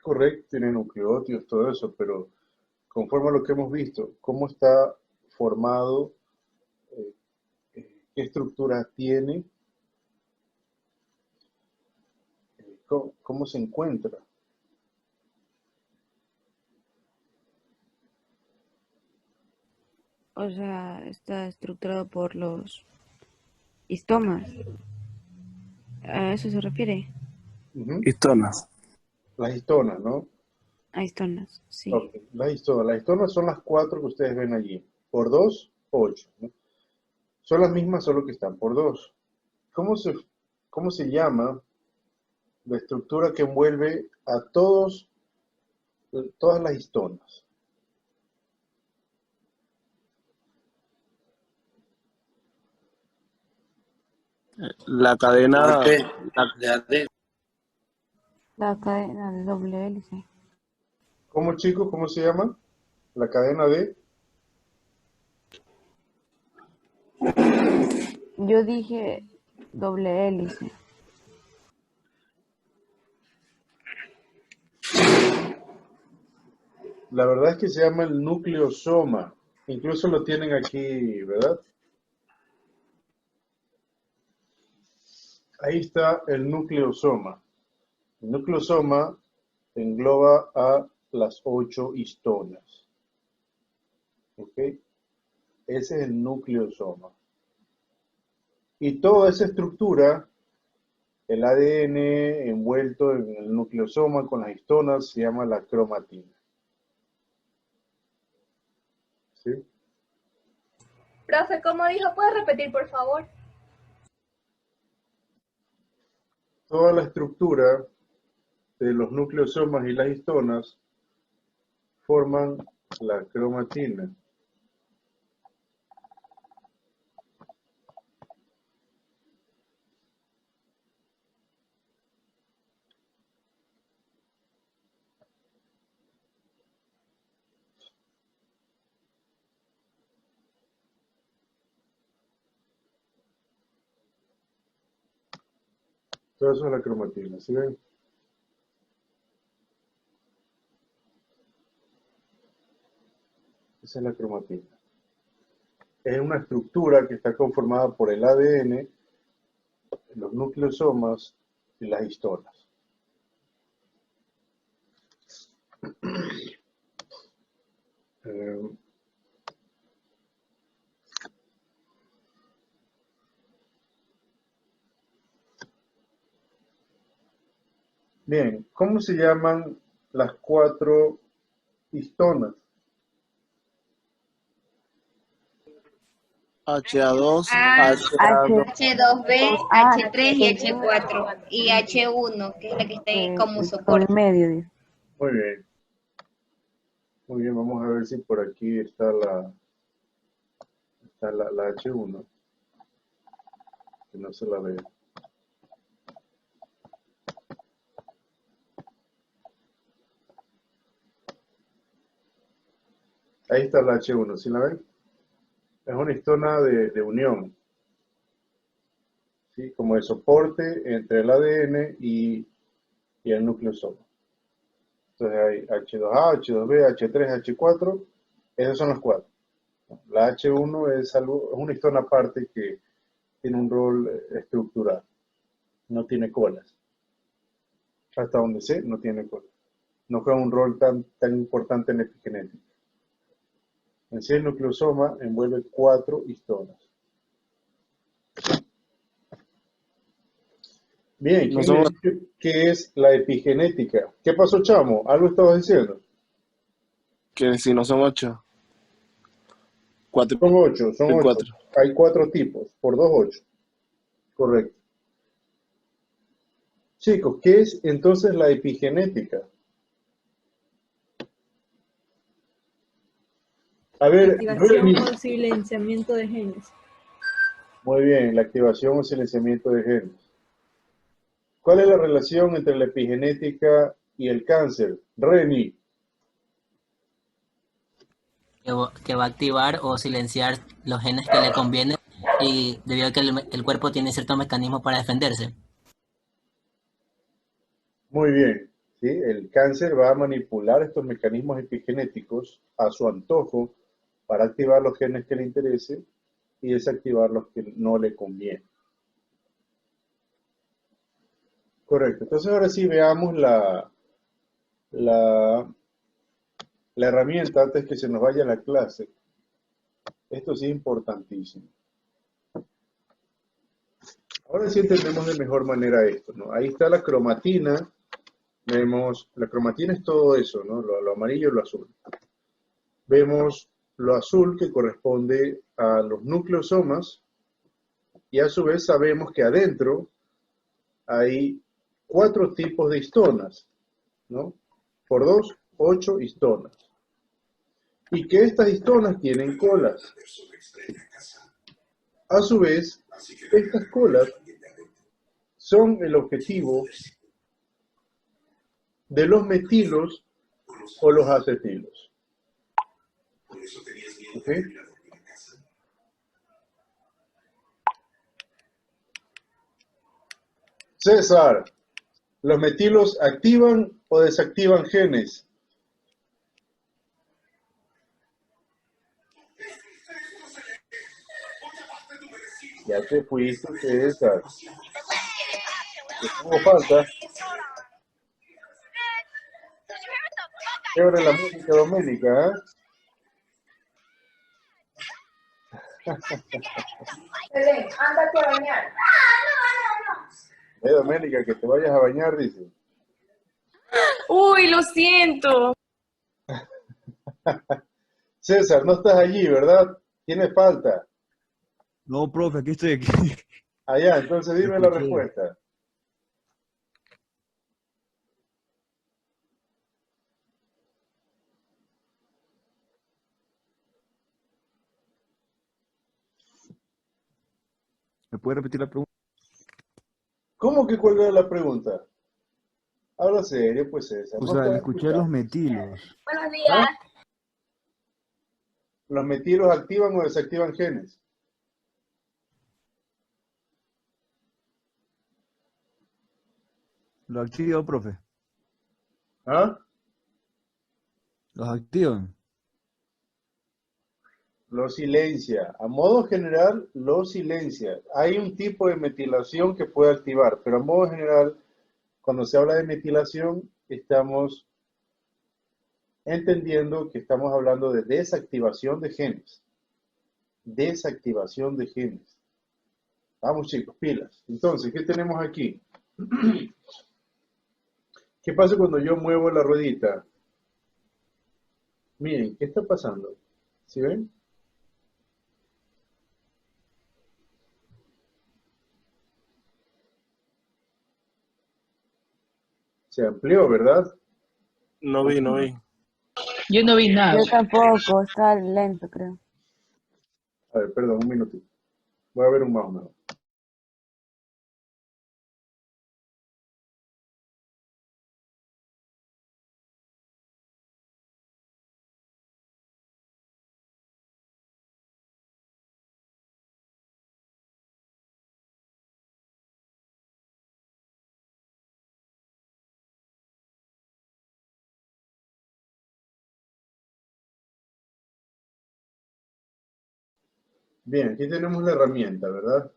Correcto, tiene nucleótidos, todo eso, pero conforme a lo que hemos visto, ¿cómo está formado? ¿Qué estructura tiene? ¿Cómo se encuentra? O sea, está estructurado por los histomas. ¿A eso se refiere? Histonas. Las histonas, ¿no? A histonas, sí. Ok, las histonas. Las histonas son las 4 que ustedes ven allí. Por 2, 8, ¿no? Son las mismas, solo que están por 2. ¿Cómo se llama la estructura que envuelve a todas las histonas? La cadena. La cadena de doble hélice. ¿Cómo, chicos? ¿Cómo se llama? La cadena de... Yo dije doble hélice. La verdad es que se llama el nucleosoma. Incluso lo tienen aquí, ¿verdad? Ahí está el nucleosoma. El nucleosoma engloba a las 8 histonas. ¿Ok? Ese es el nucleosoma. Y toda esa estructura, el ADN envuelto en el nucleosoma con las histonas, se llama la cromatina. ¿Sí? Profe, ¿cómo dijo? ¿Puedes repetir, por favor? Toda la estructura de los nucleosomas y las histonas forman la cromatina. Todo eso es la cromatina, ¿sí ven? Esa es la cromatina. Es una estructura que está conformada por el ADN, los nucleosomas y las histonas. Eh, Bien, ¿cómo se llaman las 4 histonas? HA2, A, HA2. H2B, Ah, H3 y H4. Y H1, que es la que está ahí como Por el soporte. medio, dice. Muy bien. Muy bien, vamos a ver si por aquí está la H1, que no se la ve. Ahí está la H1, ¿sí la ven? Es una histona de unión, ¿sí? Como el soporte entre el ADN y el nucleosoma. Entonces hay H2A, H2B, H3, H4, esas son las 4. La H1 es una histona aparte que tiene un rol estructural, no tiene colas. Hasta donde sé, no tiene colas. No juega un rol tan importante en la epigenética. En sí, el nucleosoma envuelve 4 histonas. Bien, No ¿quién me somos, dice qué es la epigenética? ¿Qué pasó, chamo? ¿Algo estabas diciendo? que si no son 8, 4 Son 8, son y 8. 4. Hay 4 tipos, por 2, 8. Correcto. Chicos, ¿qué es entonces la epigenética? A ver, Activación o silenciamiento de genes. muy bien, la activación o silenciamiento de genes. ¿Cuál es la relación entre la epigenética y el cáncer? Reni. Que va a activar o silenciar los genes que le convienen y debido a que el cuerpo tiene ciertos mecanismos para defenderse. Muy bien. ¿Sí? El cáncer va a manipular estos mecanismos epigenéticos a su antojo para activar los genes que le interese y desactivar los que no le convienen. Correcto. Entonces ahora sí veamos la herramienta antes que se nos vaya la clase. Esto sí es importantísimo. Ahora sí entendemos de mejor manera esto, ¿no? Ahí está la cromatina. Vemos, la cromatina es todo eso, ¿no? Lo amarillo y lo azul. Vemos lo azul que corresponde a los nucleosomas y a su vez sabemos que adentro hay 4 tipos de histonas, ¿no? Por 2, 8 histonas. Y que estas histonas tienen colas. A su vez, estas colas son el objetivo de los metilos o los acetilos. ¿Ok? César, ¿los metilos activan o desactivan genes? Ya te fuiste, César. Te pongo falta. Chévere la música doménica, ¿eh? Belén, ándate a bañar. Doménica, que te vayas a bañar, dice. Uy, lo siento. César, no estás allí, ¿verdad? Tienes falta. No, profe, aquí estoy aquí. Allá, entonces dime la respuesta. ¿Me puede repetir la pregunta? ¿Cómo que cuál era la pregunta? Habla serio, pues César. O No sea, estás escuché escuchando. los metilos. Buenos días. ¿Los metilos activan o desactivan genes? Lo activo, profe. ¿Ah? Los activan. Lo silencia. A modo general, lo silencia. Hay un tipo de metilación que puede activar, pero a modo general, cuando se habla de metilación, estamos entendiendo que estamos hablando de desactivación de genes. Desactivación de genes. Vamos, chicos, pilas. Entonces, ¿qué tenemos aquí? ¿Qué pasa cuando yo muevo la ruedita? Miren, ¿qué está pasando? ¿Sí ven? Se amplió, ¿verdad? No vi, no vi. Yo no vi nada. Yo tampoco, está lento, creo. A ver, perdón, un minutito. Voy a ver un más o menos. Bien, aquí tenemos la herramienta, ¿verdad?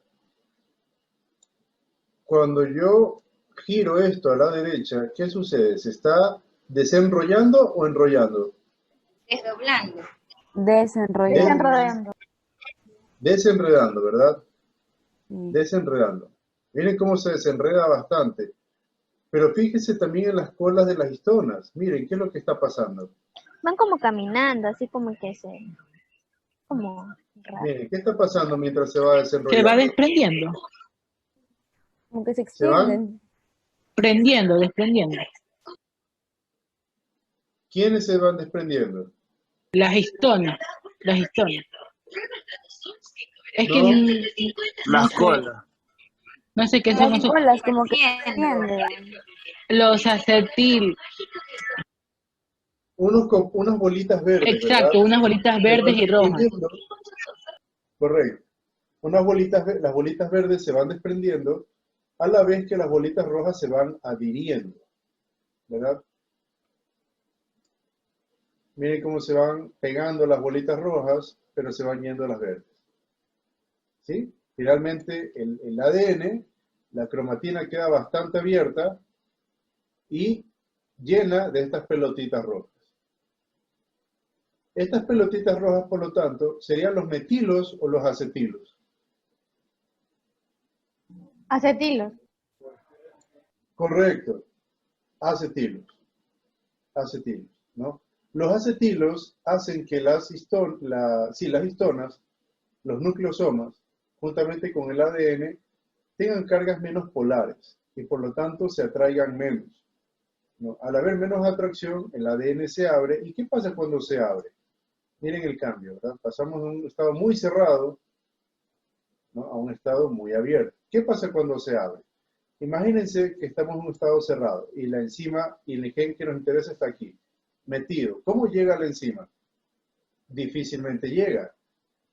Cuando yo giro esto a la derecha, ¿qué sucede? ¿Se está desenrollando o enrollando? Desdoblando. Desenrollando. Desenredando, ¿verdad? Sí. Desenredando. Miren cómo se desenreda bastante. Pero fíjense también en las colas de las histonas. Miren, ¿qué es lo que está pasando? Van como caminando, así como que se... como raro. Miren, ¿qué está pasando mientras se va desenrollando? Se va desprendiendo. Como que se ¿Se van? extienden. Prendiendo, desprendiendo. ¿Quiénes se van desprendiendo? Las histonas. Las histonas. Es No. que no Las sé, colas. no sé qué son Las esos. colas como que se extienden. Los acetil. Unas bolitas verdes, Exacto, ¿verdad? unas bolitas Se verdes van y rojas. desprendiendo. Correcto. Las bolitas verdes se van desprendiendo a la vez que las bolitas rojas se van adhiriendo, ¿verdad? Miren cómo se van pegando las bolitas rojas, pero se van yendo las verdes. ¿Sí? Finalmente, el ADN, la cromatina queda bastante abierta y llena de estas pelotitas rojas. Estas pelotitas rojas, por lo tanto, serían los metilos o los acetilos. Acetilos. Correcto. Acetilos. Acetilos, ¿no? Los acetilos hacen que las histonas, los nucleosomas, juntamente con el ADN, tengan cargas menos polares y por lo tanto se atraigan menos, ¿no? Al haber menos atracción, el ADN se abre. ¿Y qué pasa cuando se abre? Miren el cambio, ¿verdad? Pasamos de un estado muy cerrado, ¿no?, a un estado muy abierto. ¿Qué pasa cuando se abre? Imagínense que estamos en un estado cerrado y la enzima y el gen que nos interesa está aquí, metido. ¿Cómo llega a la enzima? Difícilmente llega.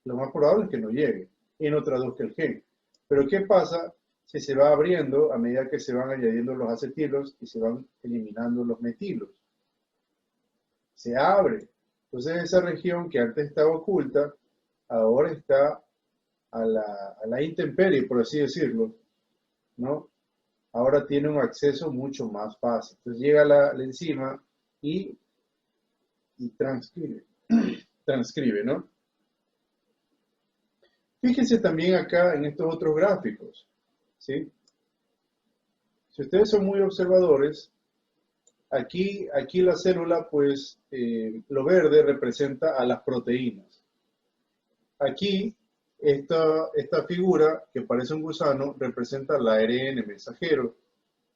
Lo más probable es que no llegue y no traduzca el gen. Pero ¿qué pasa si se va abriendo a medida que se van añadiendo los acetilos y se van eliminando los metilos? Se abre. Entonces esa región que antes estaba oculta, ahora está a la intemperie, por así decirlo, ¿no? Ahora tiene un acceso mucho más fácil. Entonces llega la enzima y transcribe, transcribe, ¿no? Fíjense también acá en estos otros gráficos, ¿sí? Si ustedes son muy observadores, aquí la célula, pues, lo verde representa a las proteínas. Aquí, esta figura, que parece un gusano, representa el ARN mensajero.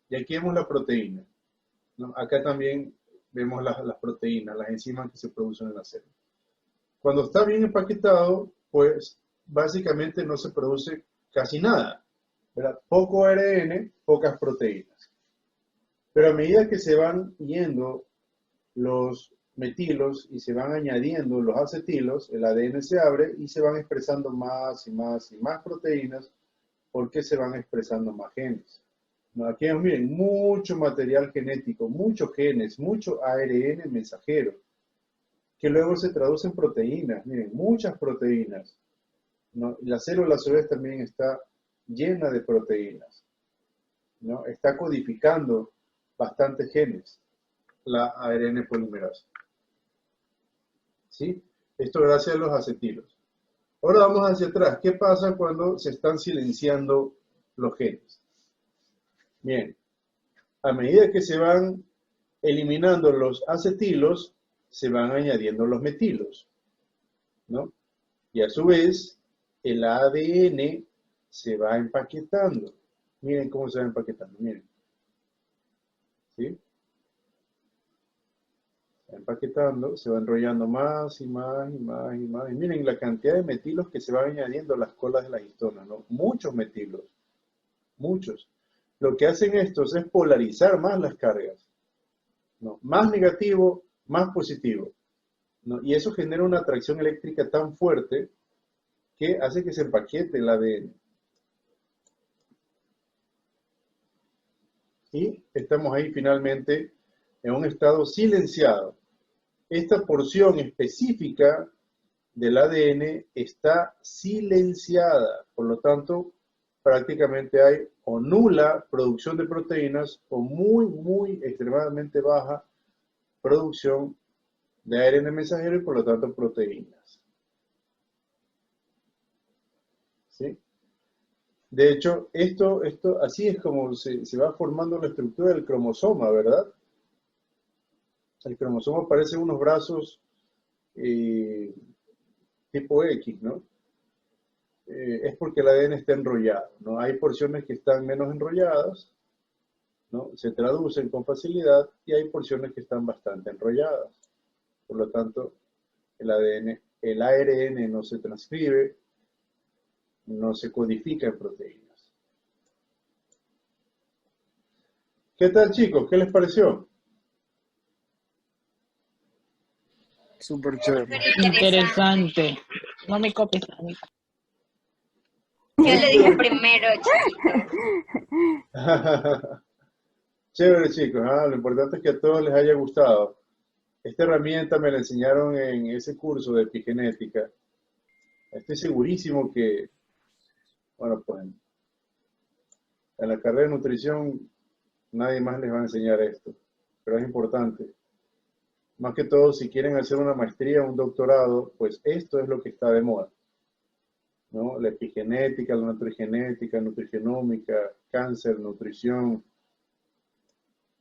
Y aquí vemos la proteína, ¿no? Acá también vemos las proteínas, las enzimas que se producen en la célula. Cuando está bien empaquetado, pues, básicamente no se produce casi nada, ¿verdad? Poco ARN, pocas proteínas. Pero a medida que se van yendo los metilos y se van añadiendo los acetilos, el ADN se abre y se van expresando más y más y más proteínas porque se van expresando más genes. No, aquí vemos, miren, mucho material genético, muchos genes, mucho ARN mensajero, que luego se traduce en proteínas, miren, muchas proteínas. ¿No? La célula a su vez también está llena de proteínas, ¿no? Está codificando bastantes genes, la ARN polimerasa. ¿Sí? Esto gracias a los acetilos. Ahora vamos hacia atrás. ¿Qué pasa cuando se están silenciando los genes? Bien, a medida que se van eliminando los acetilos, se van añadiendo los metilos, ¿no? Y a su vez, el ADN se va empaquetando. Miren cómo se va empaquetando, miren. ¿Sí? Se va empaquetando, se va enrollando más y más y más y más. Y miren la cantidad de metilos que se van añadiendo a las colas de las histonas, ¿no? Muchos metilos, muchos. Lo que hacen estos es polarizar más las cargas, ¿no? Más negativo, más positivo, ¿no? Y eso genera una atracción eléctrica tan fuerte que hace que se empaquete el ADN. Y estamos ahí finalmente en un estado silenciado. Esta porción específica del ADN está silenciada, por lo tanto, prácticamente hay o nula producción de proteínas o muy extremadamente baja producción de ARN mensajero y por lo tanto proteínas. ¿Sí? De hecho, esto así es como se va formando la estructura del cromosoma, ¿verdad? El cromosoma parece unos brazos tipo X, ¿no? Es porque el ADN está enrollado, ¿no? Hay porciones que están menos enrolladas, ¿no? Se traducen con facilidad y hay porciones que están bastante enrolladas. Por lo tanto, el ARN no se transcribe, no se codifica en proteínas. ¿Qué tal, chicos? ¿Qué les pareció? Súper chévere. Interesante. No me copies a mí. Yo le dije primero, chiquito. Chévere, chicos. Lo importante es que a todos les haya gustado. Esta herramienta me la enseñaron en ese curso de epigenética. Estoy segurísimo que, bueno, pues en la carrera de nutrición nadie más les va a enseñar esto, pero es importante. Más que todo, si quieren hacer una maestría o un doctorado, pues esto es lo que está de moda, ¿no? La epigenética, la nutrigenética, nutrigenómica, cáncer, nutrición.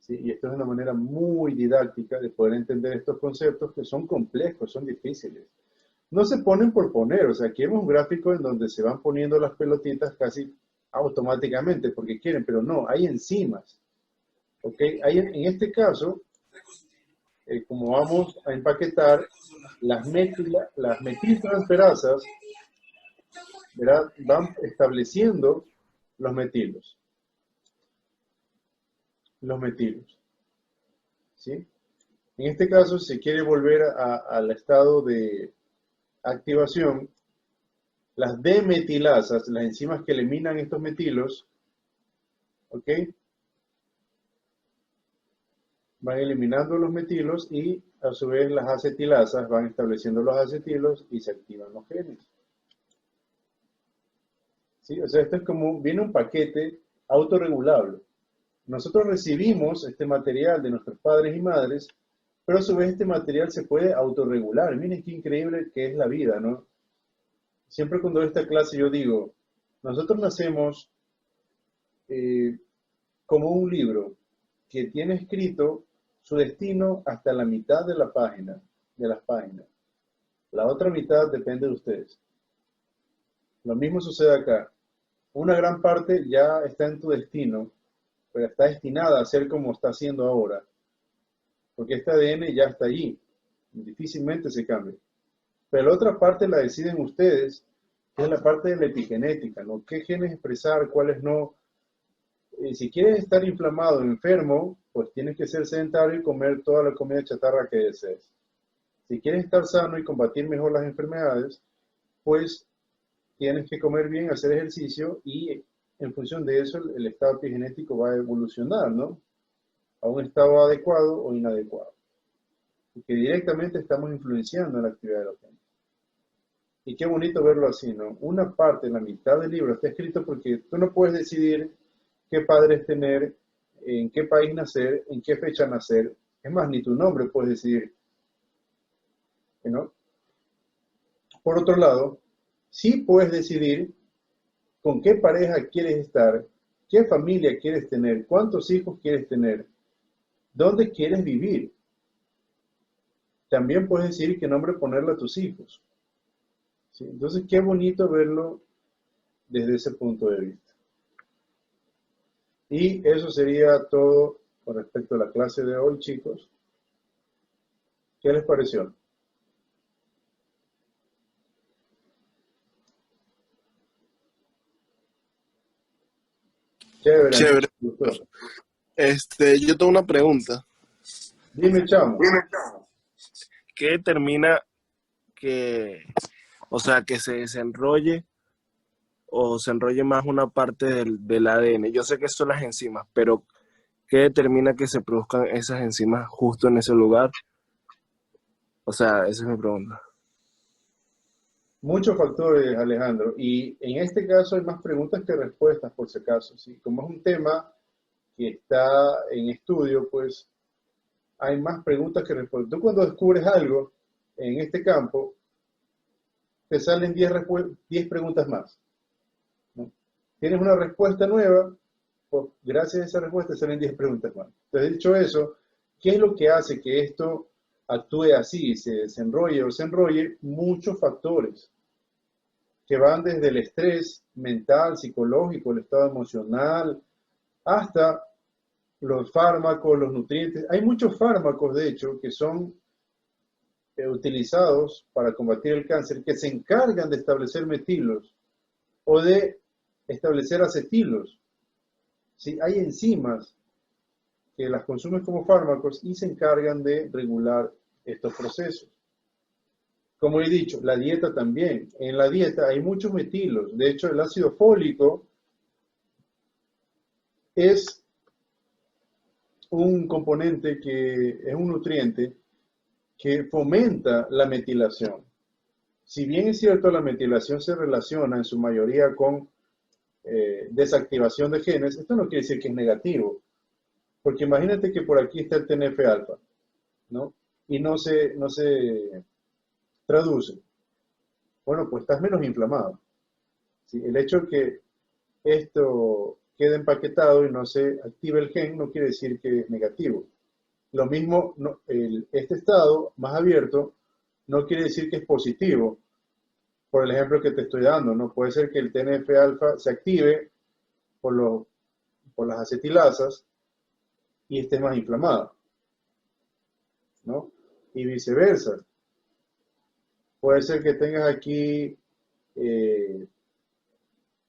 ¿Sí? Y esto es una manera muy didáctica de poder entender estos conceptos que son complejos, son difíciles. No se ponen por poner, o sea, aquí vemos un gráfico en donde se van poniendo las pelotitas casi automáticamente porque quieren, pero no, hay enzimas. ¿Ok? En este caso, como vamos a empaquetar las metiltransferasas, ¿verdad? Van estableciendo los metilos. ¿Sí? En este caso, si se quiere volver al estado de activación, las demetilasas, las enzimas que eliminan estos metilos, ¿ok? Van eliminando los metilos y a su vez las acetilasas van estableciendo los acetilos y se activan los genes. ¿Sí? O sea, esto es como, viene un paquete autorregulable. Nosotros recibimos este material de nuestros padres y madres, pero a su vez este material se puede autorregular. Miren qué increíble que es la vida, ¿no? Siempre cuando doy esta clase yo digo, nosotros nacemos como un libro que tiene escrito su destino hasta la mitad de la página, de las páginas. La otra mitad depende de ustedes. Lo mismo sucede acá. Una gran parte ya está en tu destino, pero está destinada a ser como está haciendo ahora. Porque este ADN ya está allí. Difícilmente se cambia. Pero la otra parte la deciden ustedes, que es la parte de la epigenética, ¿no? ¿Qué genes expresar, cuáles no? Si quieres estar inflamado o enfermo, pues tienes que ser sedentario y comer toda la comida chatarra que desees. Si quieres estar sano y combatir mejor las enfermedades, pues tienes que comer bien, hacer ejercicio y en función de eso el estado epigenético va a evolucionar, ¿no? A un estado adecuado o inadecuado. Y que directamente estamos influenciando en la actividad de los genes. Y qué bonito verlo así, ¿no? Una parte, la mitad del libro está escrito porque tú no puedes decidir qué padres tener, en qué país nacer, en qué fecha nacer. Es más, ni tu nombre puedes decidir, ¿no? Por otro lado, sí puedes decidir con qué pareja quieres estar, qué familia quieres tener, cuántos hijos quieres tener, dónde quieres vivir. También puedes decidir qué nombre ponerle a tus hijos. ¿Sí? Entonces, qué bonito verlo desde ese punto de vista. Y eso sería todo con respecto a la clase de hoy, chicos. ¿Qué les pareció? Chévere. Chévere. Yo tengo una pregunta. Dime, chamo. ¿Qué determina que, o sea, que se desenrolle o se enrolle más una parte del ADN? Yo sé que son las enzimas, pero ¿qué determina que se produzcan esas enzimas justo en ese lugar? O sea, esa es mi pregunta. Muchos factores, Alejandro, y en este caso hay más preguntas que respuestas, por si acaso, ¿sí? Como es un tema que está en estudio, pues hay más preguntas que respuestas. Tú cuando descubres algo en este campo, te salen 10 preguntas más, ¿no? Tienes una respuesta nueva, pues gracias a esa respuesta salen 10 preguntas más. Entonces, dicho eso, ¿qué es lo que hace que esto actúe así, se desenrolle o se enrolle? Muchos factores que van desde el estrés mental, psicológico, el estado emocional, hasta los fármacos, los nutrientes. Hay muchos fármacos, de hecho, que son utilizados para combatir el cáncer, que se encargan de establecer metilos o de establecer acetilos. ¿Sí? Hay enzimas que las consumen como fármacos y se encargan de regular estos procesos. Como he dicho, la dieta también. En la dieta hay muchos metilos. De hecho, el ácido fólico es un componente que es un nutriente que fomenta la metilación. Si bien es cierto, la metilación se relaciona en su mayoría con desactivación de genes, esto no quiere decir que es negativo. Porque imagínate que por aquí está el TNF-alfa, ¿no? Y no se traduce. Bueno, pues estás menos inflamado. ¿Sí? El hecho de que esto quede empaquetado y no se active el gen no quiere decir que es negativo. Lo mismo, este estado más abierto no quiere decir que es positivo. Por el ejemplo que te estoy dando, ¿no? Puede ser que el TNF-alfa se active por las acetilasas y estés más inflamado, ¿no? Y viceversa. Puede ser que tengas aquí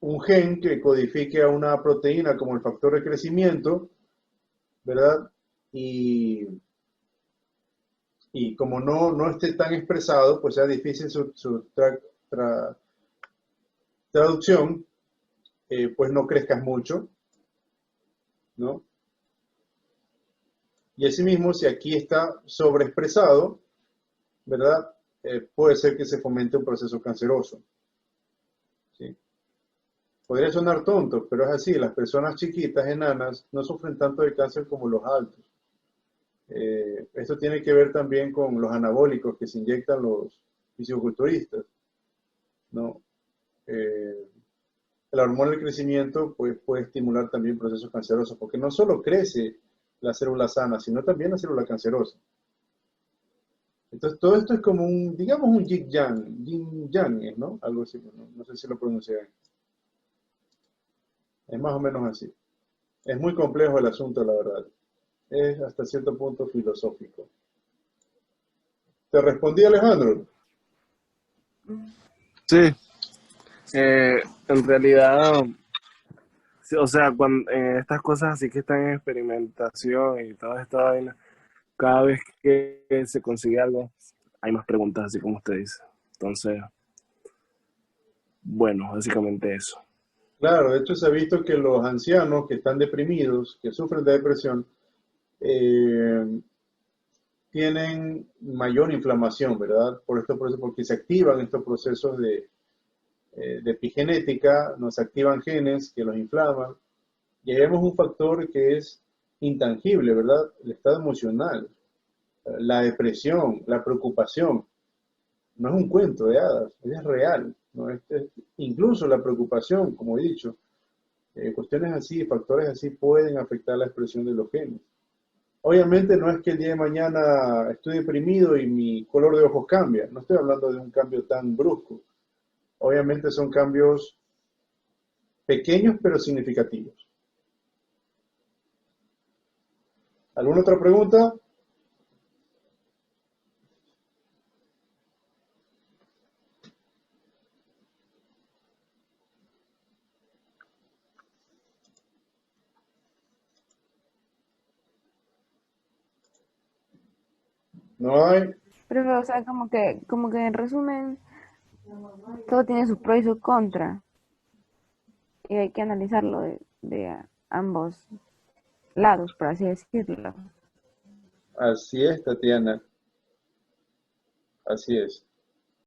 un gen que codifique a una proteína como el factor de crecimiento, ¿verdad? Y como no esté tan expresado, pues sea difícil su traducción, pues no crezcas mucho, ¿no? Y asimismo, si aquí está sobreexpresado, ¿verdad? Puede ser que se fomente un proceso canceroso. ¿Sí? Podría sonar tonto, pero es así. Las personas chiquitas, enanas, no sufren tanto de cáncer como los altos. Esto tiene que ver también con los anabólicos que se inyectan los fisiculturistas, ¿no? La hormona del crecimiento pues, puede estimular también procesos cancerosos, porque no solo crece la célula sana, sino también la célula cancerosa. Entonces, todo esto es como un, digamos, un yin-yang, ¿no? Algo así, no sé si lo pronuncié bien. Es más o menos así. Es muy complejo el asunto, la verdad. Es hasta cierto punto filosófico. ¿Te respondí, Alejandro? Sí. En realidad, sí, o sea, cuando estas cosas así que están en experimentación y toda esta vaina, cada vez que se consigue algo, hay más preguntas, así como usted dice. Entonces, bueno, básicamente eso. Claro, de hecho se ha visto que los ancianos que están deprimidos, que sufren de depresión, tienen mayor inflamación, ¿verdad? Por esto, porque se activan estos procesos de epigenética, nos activan genes que los inflaman, y ahí vemos un factor que es intangible, ¿verdad? El estado emocional, la depresión, la preocupación. No es un cuento de hadas, es real, ¿no? Incluso la preocupación, como he dicho, cuestiones así, factores así pueden afectar la expresión de los genes. Obviamente no es que el día de mañana estoy deprimido y mi color de ojos cambia, no estoy hablando de un cambio tan brusco. Obviamente son cambios pequeños pero significativos. ¿Alguna otra pregunta? No hay. Pero, o sea, como que en resumen, todo tiene su pro y su contra. Y hay que analizarlo de ambos lados, por así decirlo. Así es, Tatiana. Así es.